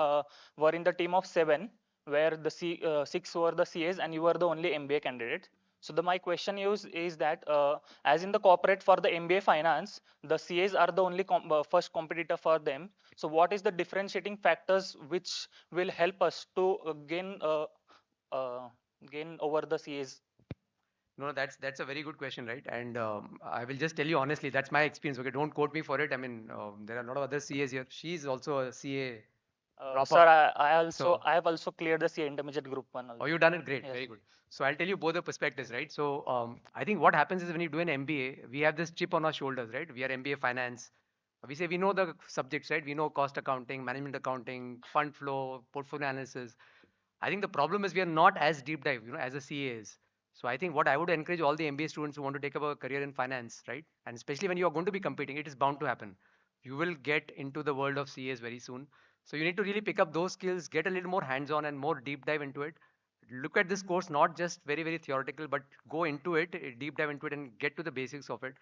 S7: were in the team of seven, where the six were the CAs and you were the only MBA candidate. So, my question is that as in the corporate for the MBA finance, the CAs are the only first competitor for them. So, what is the differentiating factors which will help us to uh, gain over the CAs?
S4: No, that's a very good question, right? And I will just tell you honestly, that's my experience. Okay, don't quote me for it. I mean, there are a lot of other CAs here. She's also a CA proper.
S7: Sir,
S4: So,
S7: I have also cleared the CA intermediate group one
S4: oh,
S7: also.
S4: you've done it great.
S7: Yes.
S4: Very good. So I'll tell you both the perspectives, right? So I think what happens is when you do an MBA, we have this chip on our shoulders, right? We are MBA finance. We say we know the subjects, right? We know cost accounting, management accounting, fund flow, portfolio analysis. I think the problem is we are not as deep dive, as a CA is. So I think what I would encourage all the MBA students who want to take up a career in finance, right? And especially when you are going to be competing, it is bound to happen. You will get into the world of CAs very soon. So you need to really pick up those skills, get a little more hands-on and more deep dive into it. Look at this course, not just very, very theoretical, but go into it, deep dive into it and get to the basics of it.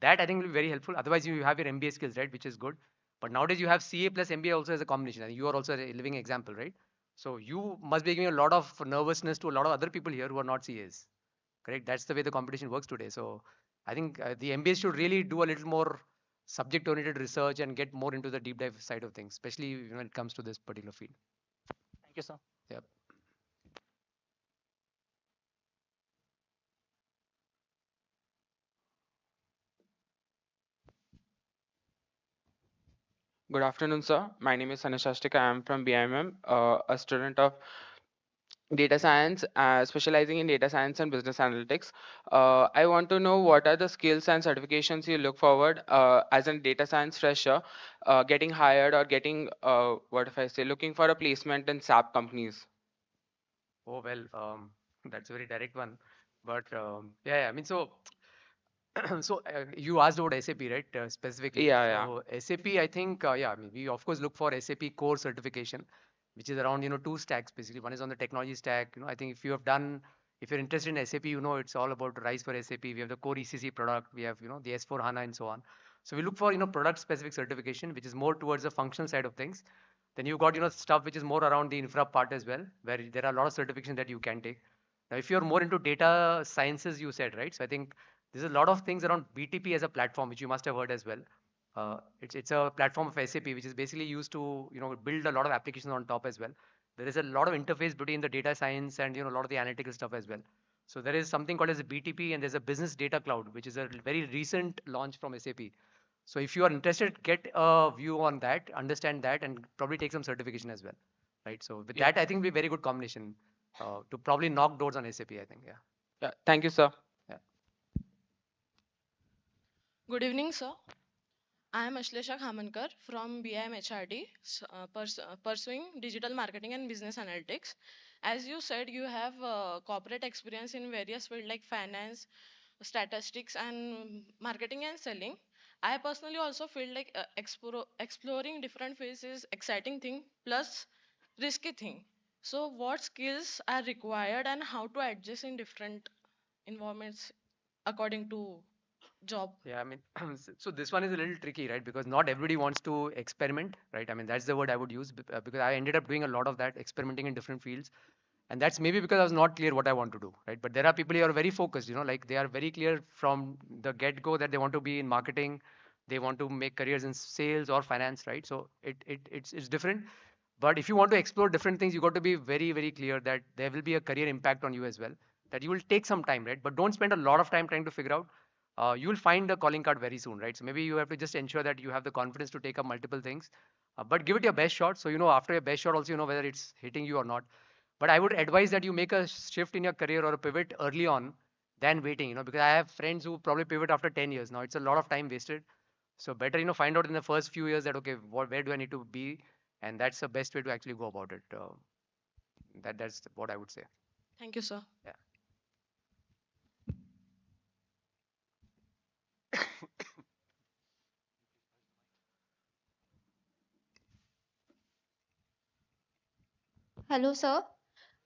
S4: That I think will be very helpful. Otherwise, you have your MBA skills, right? Which is good. But nowadays you have CA plus MBA also as a combination. And you are also a living example, right? So you must be giving a lot of nervousness to a lot of other people here who are not CAs. Correct? That's the way the competition works today. So I think the MBA should really do a little more subject-oriented research and get more into the deep dive side of things, especially when it comes to this particular field.
S7: Thank you, sir.
S4: Yeah.
S8: Good afternoon, sir. My name is Sanashastika. I am from BIMM, a student of data science, specializing in data science and business analytics. I want to know what are the skills and certifications you look forward as a data science fresher, getting hired or getting, what if I say, looking for a placement in SAP companies.
S4: Oh well, that's a very direct one. But yeah, I mean, so so you asked about SAP, right? Specifically.
S8: Yeah, yeah.
S4: So SAP, I think, yeah, I mean, we of course look for SAP core certification, which is around, two stacks basically. One is on the technology stack. I think if you're interested in SAP, it's all about Rise for SAP. We have the core ECC product. We have, the S4 HANA and so on. So we look for, product specific certification, which is more towards the functional side of things. Then you've got, stuff which is more around the infra part as well, where there are a lot of certifications that you can take. Now, if you're more into data sciences, you said, right? So I think there's a lot of things around BTP as a platform, which you must have heard as well. It's a platform of SAP, which is basically used to, build a lot of applications on top as well. There is a lot of interface between the data science and, a lot of the analytical stuff as well. So there is something called as a BTP and there's a business data cloud, which is a very recent launch from SAP. So if you are interested, get a view on that, understand that, and probably take some certification as well, right? So with
S8: Yeah,
S4: that, I think will be a very good combination to probably knock doors on SAP. I think, yeah.
S8: yeah. Thank you, sir.
S4: Yeah.
S9: Good evening, sir. I am Ashlesha Khamankar from BIM HRD, pursuing digital marketing and business analytics. As you said, you have corporate experience in various fields like finance, statistics, and marketing and selling. I personally also feel like exploring different fields is exciting thing plus risky thing. So, what skills are required and how to adjust in different environments according to job?
S4: Yeah, I mean, so this one is a little tricky, right? Because not everybody wants to experiment, right? I mean, that's the word I would use because I ended up doing a lot of that, experimenting in different fields. And that's maybe because I was not clear what I want to do, right? But there are people who are very focused, like they are very clear from the get-go that they want to be in marketing, they want to make careers in sales or finance, right? So it's different. But if you want to explore different things, you got to be very, very clear that there will be a career impact on you as well. That you will take some time, right? But don't spend a lot of time trying to figure out. You will find the calling card very soon, right? So maybe you have to just ensure that you have the confidence to take up multiple things, but give it your best shot. So after your best shot, also whether it's hitting you or not. But I would advise that you make a shift in your career or a pivot early on than waiting, because I have friends who probably pivot after 10 years. Now it's a lot of time wasted. So better, find out in the first few years that, okay, where do I need to be? And that's the best way to actually go about it. That's what I would say.
S9: Thank you, sir.
S4: Yeah.
S10: Hello, sir.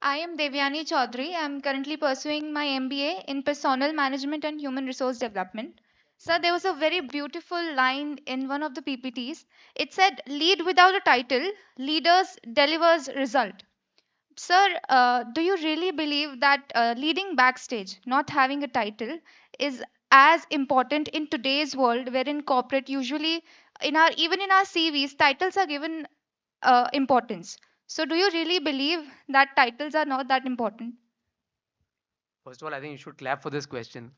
S10: I am Devyani Chaudhary. I am currently pursuing my MBA in Personal Management and Human Resource Development. Sir, there was a very beautiful line in one of the PPTs. It said, "Lead without a title, leaders delivers result." Sir, do you really believe that leading backstage, not having a title, is as important in today's world, wherein corporate usually, in our even in our CVs, titles are given importance. So, do you really believe that titles are not that important?
S4: First of all, I think you should clap for this question.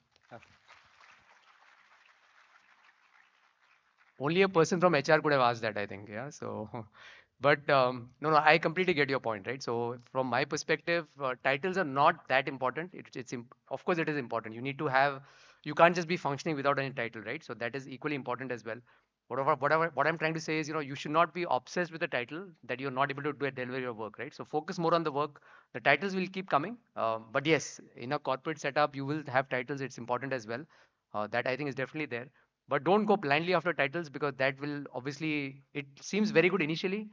S4: Only a person from HR could have asked that, I think. Yeah. So, but no, I completely get your point, right? So, from my perspective, titles are not that important. Of course, it is important. You need to have, you can't just be functioning without any title, right? So, that is equally important as well. What I'm trying to say is, you should not be obsessed with the title that you're not able to deliver your work, right? So, focus more on the work. The titles will keep coming. But yes, in a corporate setup, you will have titles. It's important as well. That I think is definitely there, but don't go blindly after titles, because that will obviously, it seems very good initially.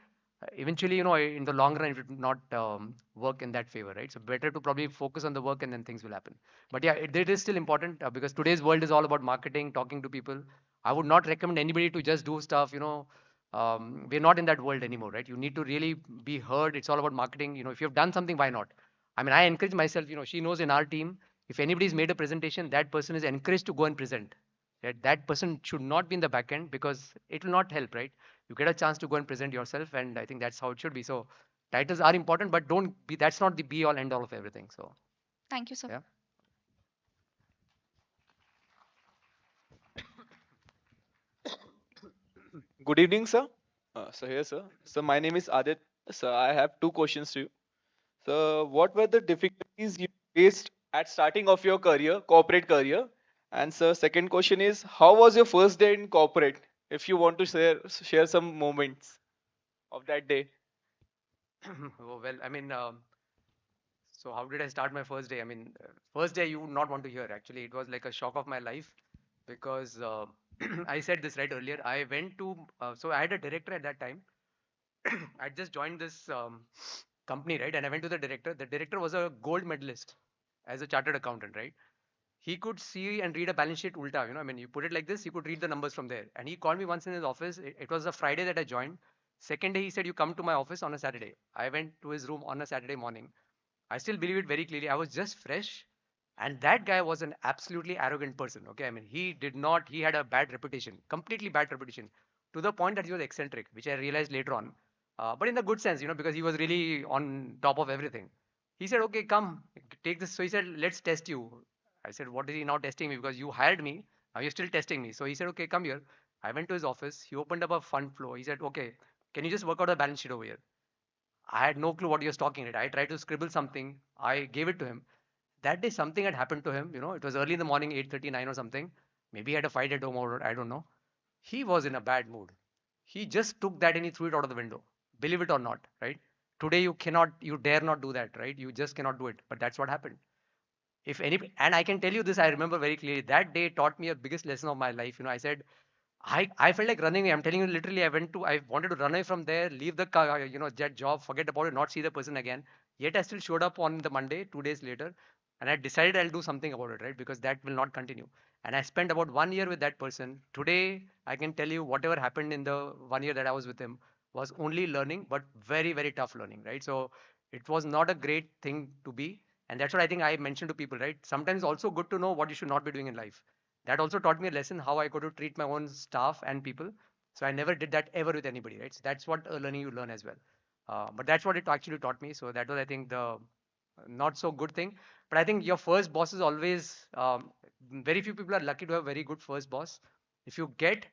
S4: Eventually, in the long run, it will not work in that favor, right? So better to probably focus on the work, and then things will happen. But yeah, it is still important, because today's world is all about marketing, talking to people. I would not recommend anybody to just do stuff, we're not in that world anymore, right? You need to really be heard. It's all about marketing. If you've done something, why not? I mean, I encourage myself. She knows in our team, if anybody's made a presentation, that person is encouraged to go and present. That person should not be in the back end, because it will not help, right? You get a chance to go and present yourself, and I think that's how it should be. So titles are important, but don't be, that's not the be all end all of everything. So
S10: Thank you, sir.
S4: yeah.
S11: Good evening, sir. Here, sir. So, my name is Adit. So, I have two questions to you. So, what were the difficulties you faced at starting of your career, corporate career? And sir, second question is, how was your first day in corporate? If you want to share some moments of that day.
S4: Oh, well, I mean, so how did I start my first day? I mean, first day you would not want to hear. Actually, it was like a shock of my life, because I said this right earlier. I went to, so I had a director at that time. I just joined this company, right? And I went to the director. The director was a gold medalist as a chartered accountant, right? He could see and read a balance sheet ulta. I mean, you put it like this, he could read the numbers from there. And he called me once in his office. It was a Friday that I joined. Second day, he said, "You come to my office on a Saturday." I went to his room on a Saturday morning. I still believe it very clearly. I was just fresh. And that guy was an absolutely arrogant person. Okay. I mean, he had a bad reputation, completely bad reputation, to the point that he was eccentric, which I realized later on. But in the good sense, because he was really on top of everything. He said, "Okay, come, take this." So he said, "Let's test you." I said, "What is he now testing me? Because you hired me. Now you're still testing me." So he said, "Okay, come here." I went to his office. He opened up a fund flow. He said, "Okay, can you just work out a balance sheet over here?" I had no clue what he was talking about. I tried to scribble something. I gave it to him. That day, something had happened to him. It was early in the morning, 8:39 or something. Maybe he had a fight at home, or I don't know. He was in a bad mood. He just took that and he threw it out of the window. Believe it or not, right? Today you dare not do that, right? You just cannot do it. But that's what happened. If any, and I can tell you this, I remember very clearly. That day taught me a biggest lesson of my life. I said, I felt like running away. I'm telling you, literally, I wanted to run away from there, leave the car, that job, forget about it, not see the person again. Yet I still showed up on the Monday, 2 days later, and I decided I'll do something about it, right? Because that will not continue. And I spent about 1 year with that person. Today, I can tell you whatever happened in the 1 year that I was with him was only learning, but very, very tough learning, right? So it was not a great thing to be. And that's what I think I mentioned to people, right? Sometimes also good to know what you should not be doing in life. That also taught me a lesson how I got to treat my own staff and people. So I never did that ever with anybody, right? So that's what learning you learn as well. But that's what it actually taught me. So that was, I think, the not so good thing. But I think your first boss is always, very few people are lucky to have very good first boss. If you get,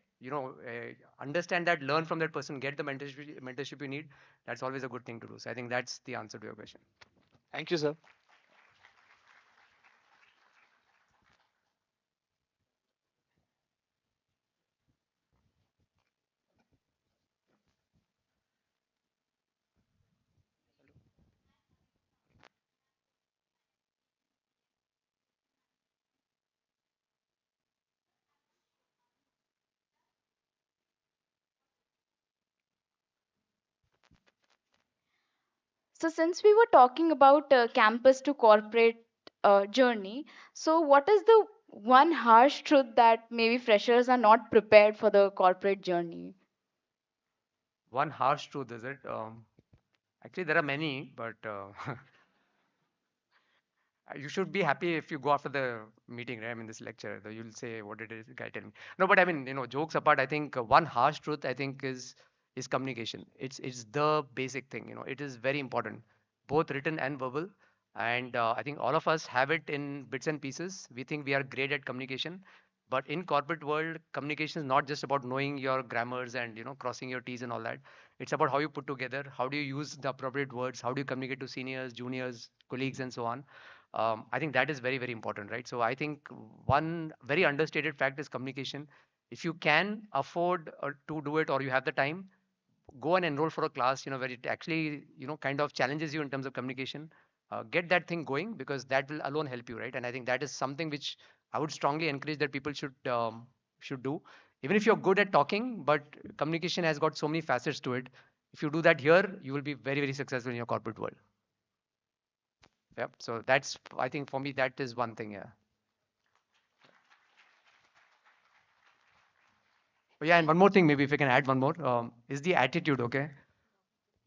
S4: understand that, learn from that person, get the mentorship you need, that's always a good thing to do. So I think that's the answer to your question.
S11: Thank you, sir.
S12: So, since we were talking about campus to corporate journey, so what is the one harsh truth that maybe freshers are not prepared for the corporate journey?
S4: One harsh truth, is it? Actually, there are many, but you should be happy if you go after the meeting, right? I mean, this lecture, though you'll say, "What did this guy tell me?" No, but I mean, jokes apart, I think one harsh truth, I think, is communication. It's the basic thing. It is very important, both written and verbal. And I think all of us have it in bits and pieces. We think we are great at communication, but in corporate world, communication is not just about knowing your grammars and crossing your T's and all that. It's about how you put together, how do you use the appropriate words, how do you communicate to seniors, juniors, colleagues, and so on. I think that is very, very important, right? So I think one very understated fact is communication. If you can afford to do it or you have the time, go and enroll for a class, where it actually, kind of challenges you in terms of communication. Get that thing going because that will alone help you, right? And I think that is something which I would strongly encourage that people should do. Even if you're good at talking, but communication has got so many facets to it. If you do that here, you will be very, very successful in your corporate world. Yep. So that's, I think for me, that is one thing. Yeah. Oh, yeah. And one more thing, maybe if I can add one more, is the attitude. Okay.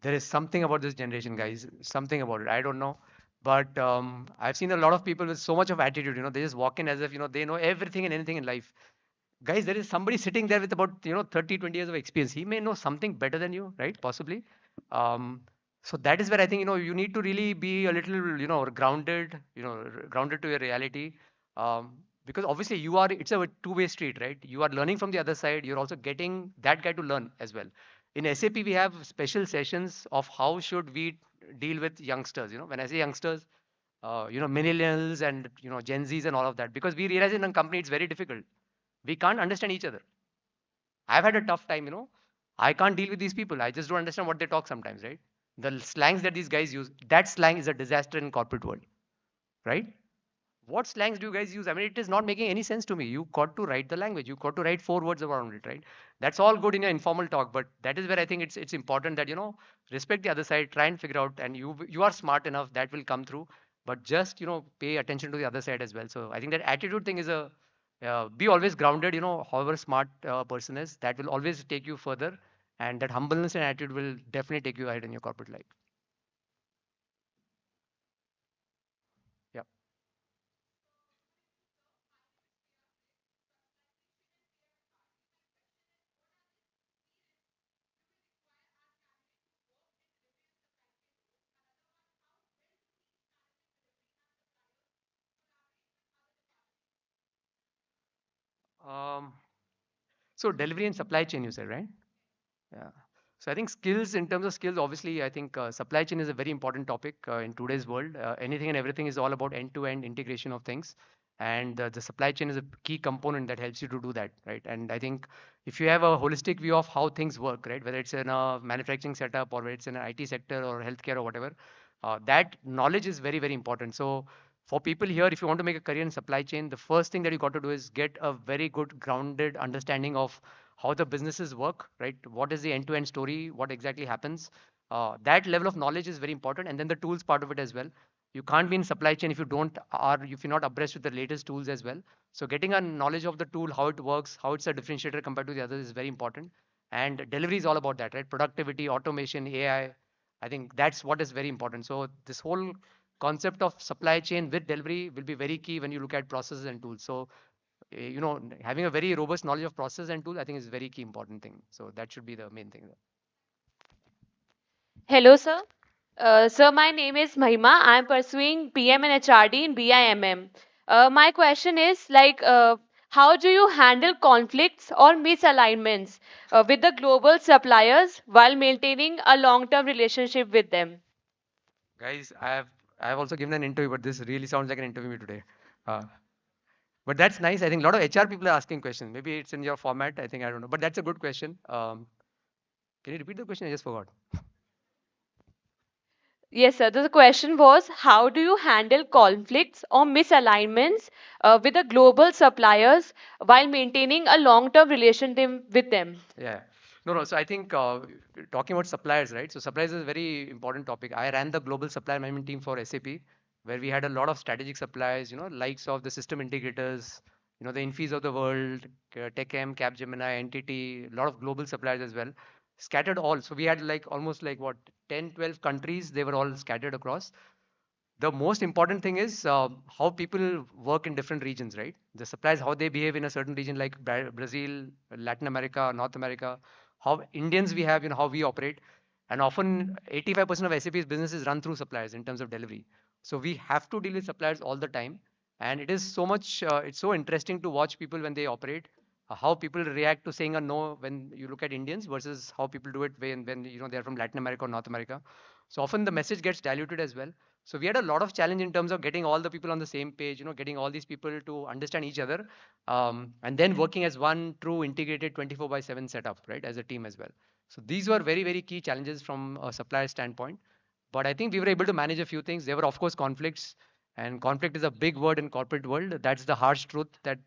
S4: There is something about this generation, guys. Something about it. I don't know. But I've seen a lot of people with so much of attitude. They just walk in as if, they know everything and anything in life. Guys, there is somebody sitting there with about 30, 20 years of experience. He may know something better than you, right? Possibly. um, so that is where I think you need to really be a little grounded, grounded to your reality. Because obviously it's a two-way street, right? You are learning from the other side, you're also getting that guy to learn as well. In SAP we have special sessions of how should we deal with youngsters. When I say youngsters, millennials and Gen Zs and all of that, because we realize in a company it's very difficult. We can't understand each other. I've had a tough time. I can't deal with these people. I just don't understand what they talk sometimes, right? The slangs that these guys use, that slang is a disaster in corporate world, right? What slangs do you guys use? I mean, it is not making any sense to me. You got to write the language. You got to write 4 words around it, right? That's all good in your informal talk, but that is where I think it's important that respect the other side, try and figure out, and you are smart enough that will come through, but just pay attention to the other side as well. So I think that attitude thing is a be always grounded. However smart a person is, that will always take you further, and that humbleness and attitude will definitely take you ahead in your corporate life. Yeah. Um, so delivery and supply chain, you said, right? Yeah. So I think skills, in terms of skills, obviously, I think supply chain is a very important topic in today's world. Anything and everything is all about end-to-end integration of things. And the supply chain is a key component that helps you to do that, right? And I think if you have a holistic view of how things work, right, whether it's in a manufacturing setup or whether it's in an IT sector or healthcare or whatever, that knowledge is very, very important. So for people here, if you want to make a career in supply chain, the first thing that you got to do is get a very good grounded understanding of how the businesses work, right? What is the end-to-end story? What exactly happens? That level of knowledge is very important, and then the tools part of it as well. You can't be in supply chain if you don't are if you're not abreast with the latest tools as well. So getting a knowledge of the tool, how it works, how it's a differentiator compared to the others is very important. And delivery is all about that, right? Productivity, automation, AI. I think that's what is very important. So this whole concept of supply chain with delivery will be very key when you look at processes and tools. So having a very robust knowledge of process and tool, I think is a very key important thing. So that should be the main thing.
S13: Hello, sir. Sir, my name is Mahima. I am pursuing PM and HRD in BIMM. My question is how do you handle conflicts or misalignments with the global suppliers while maintaining a long-term relationship with them?
S4: Guys, I have also given an interview, but this really sounds like an interview today. Uh, but that's nice. I think a lot of HR people are asking questions. Maybe it's in your format. I think I don't know, but that's a good question. Can you repeat the question? I just forgot.
S13: Yes, sir. The question was, how do you handle conflicts or misalignments with the global suppliers while maintaining a long-term relationship with them?
S4: Yeah. No, no. So I think talking about suppliers, right? So suppliers is a very important topic. I ran the global supplier management team for SAP, where we had a lot of strategic suppliers, likes of the system integrators, the Infis of the world, TechM, Capgemini, Entity, a lot of global suppliers as well, scattered all. So we had like almost like what 10, 12 countries. They were all scattered across. The most important thing is how people work in different regions, right? The suppliers, how they behave in a certain region like Brazil, Latin America, North America, how Indians we have, how we operate. And often 85% of SAP's business is run through suppliers in terms of delivery. So we have to deal with suppliers all the time. And it is so much, it's so interesting to watch people when they operate, how people react to saying a no when you look at Indians versus how people do it when they're from Latin America or North America. So often the message gets diluted as well. So we had a lot of challenge in terms of getting all the people on the same page, getting all these people to understand each other, and then working as one true integrated 24 by 7 setup, right, as a team as well. So these were very, very key challenges from a supplier standpoint. But I think we were able to manage a few things. There were, of course, conflicts, and conflict is a big word in corporate world. That's the harsh truth that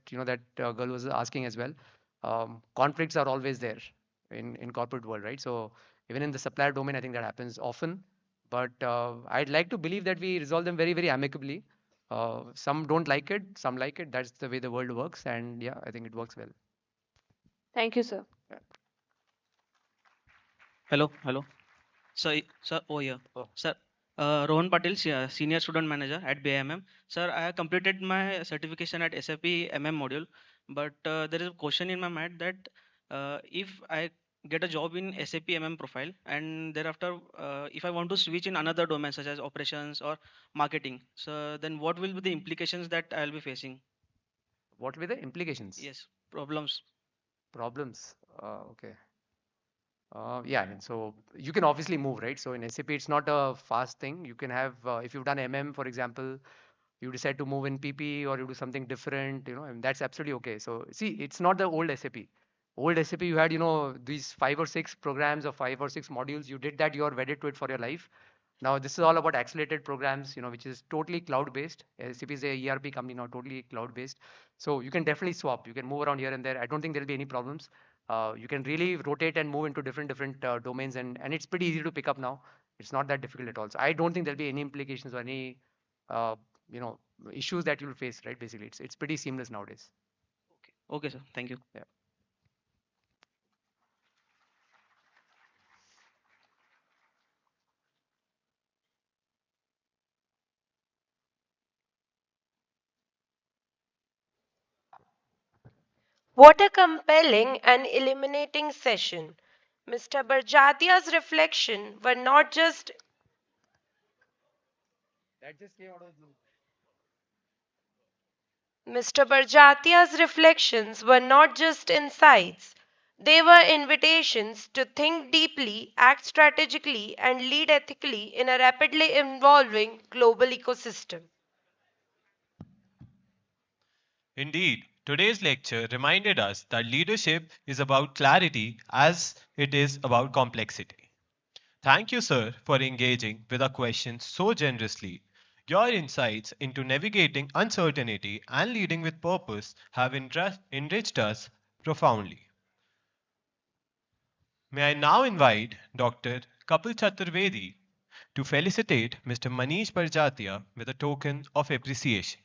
S4: girl was asking as well. Conflicts are always there in corporate world, right? So even in the supplier domain, I think that happens often. But I'd like to believe that we resolve them very, very amicably. Some don't like it, some like it. That's the way the world works, and yeah, I think it works well.
S13: Thank you, sir.
S4: Yeah.
S14: Hello, hello. Sir, oh yeah.
S4: Oh.
S14: Sir, Rohan Patil, Senior Student Manager at BIMM. Sir, I have completed my certification at SAP MM module, but there is a question in my mind that if I get a job in SAP MM profile and thereafter if I want to switch in another domain such as operations or marketing, so then what will be the implications that I will be facing?
S4: What were the implications?
S14: Yes, problems.
S4: Problems. Okay. Yeah, and so you can obviously move, right? So in SAP, it's not a fast thing. You can have, if you've done MM, for example, you decide to move in PP or you do something different, and that's absolutely okay. So see, it's not the old SAP. Old SAP, you had, these 5 or 6 programs or 5 or 6 modules. You did that, you're wedded to it for your life. Now this is all about accelerated programs, which is totally cloud-based. SAP is a ERP company now, totally cloud-based. So you can definitely swap. You can move around here and there. I don't think there'll be any problems. You can really rotate and move into different domains, and it's pretty easy to pick up now. It's not that difficult at all. So I don't think there'll be any implications or any uh, you know issues that you'll face, right? Basically, it's pretty seamless nowadays.
S14: Okay, sir. Thank you.
S4: Yeah.
S2: What a compelling and illuminating session. Mr. Barjatia's reflection were not just
S4: That just came out of the blue.
S2: Mr. Barjatia's reflections were not just insights. They were invitations to think deeply, act strategically, and lead ethically in a rapidly evolving global ecosystem.
S1: Indeed, today's lecture reminded us that leadership is about clarity as it is about complexity. Thank you, sir, for engaging with our questions so generously. Your insights into navigating uncertainty and leading with purpose have enriched us profoundly. May I now invite Dr. Kapil Chaturvedi to felicitate Mr. Manish Barjatia with a token of appreciation.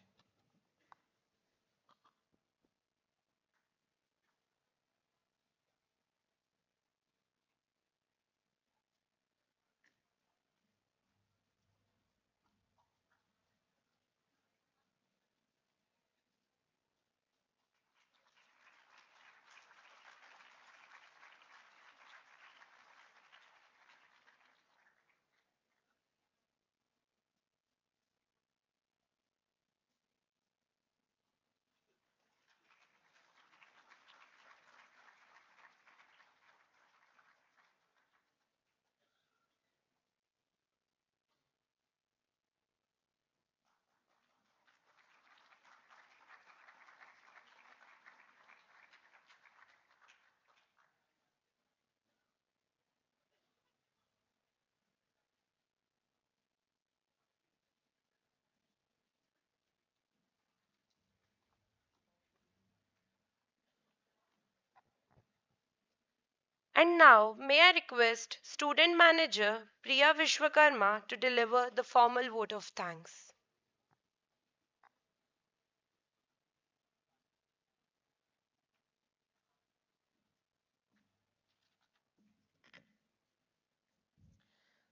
S2: And now, may I request Student Manager Priya Vishwakarma to deliver the formal vote of thanks.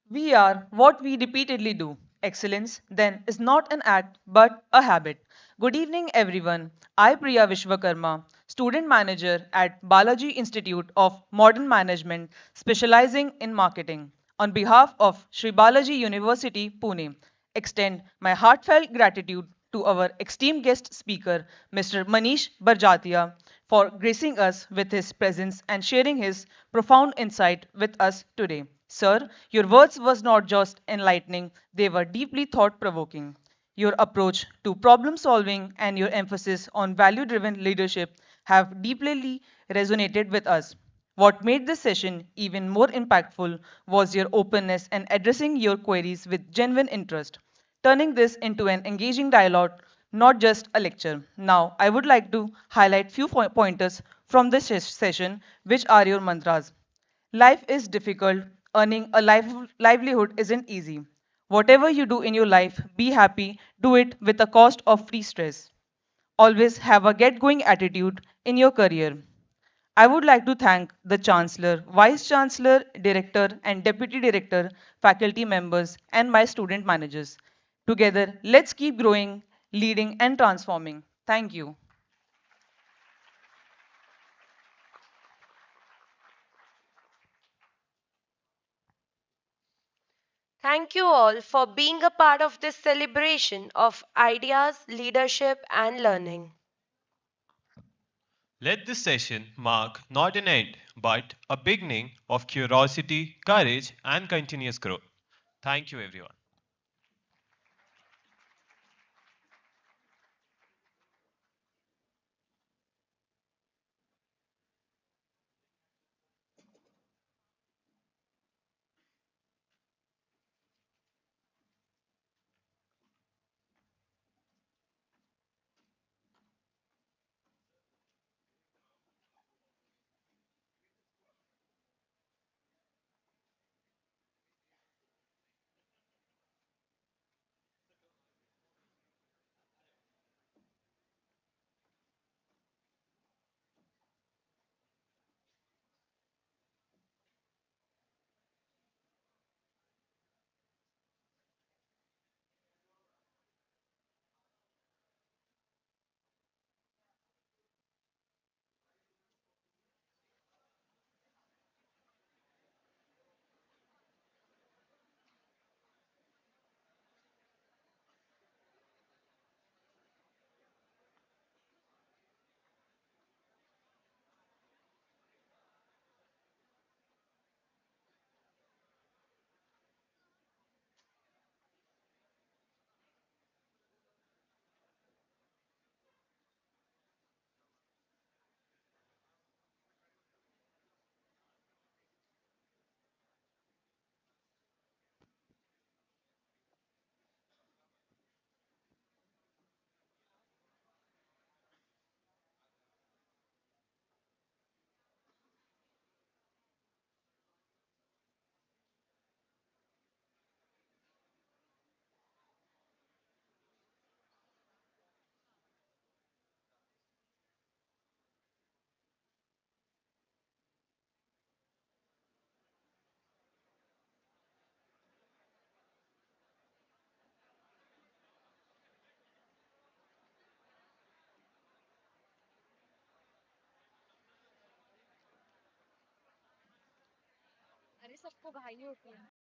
S15: We are what we repeatedly do. Excellence, then, is not an act but a habit. Good evening, everyone. I, Priya Vishwakarma, student manager at Balaji Institute of Modern Management, specializing in marketing. On behalf of Sri Balaji University, Pune, extend my heartfelt gratitude to our esteemed guest speaker, Mr. Manish Barjatia, for gracing us with his presence and sharing his profound insight with us today. Sir, your words was not just enlightening, they were deeply thought-provoking. Your approach to problem solving and your emphasis on value-driven leadership have deeply resonated with us. What made this session even more impactful was your openness and addressing your queries with genuine interest, turning this into an engaging dialogue, not just a lecture. Now, I would like to highlight few pointers from this session, which are your mantras. Life is difficult. Earning a livelihood isn't easy. Whatever you do in your life, be happy, do it with a cost of free stress. Always have a get going attitude in your career. I would like to thank the Chancellor, Vice Chancellor, Director, and Deputy Director, faculty members, and my student managers. Together, let's keep growing, leading, and transforming. Thank you.
S2: Thank you all for being a part of this celebration of ideas, leadership, and learning.
S1: Let this session mark not an end, but a beginning of curiosity, courage, and continuous growth. Thank you, everyone.
S3: अरे सबको घाई होती है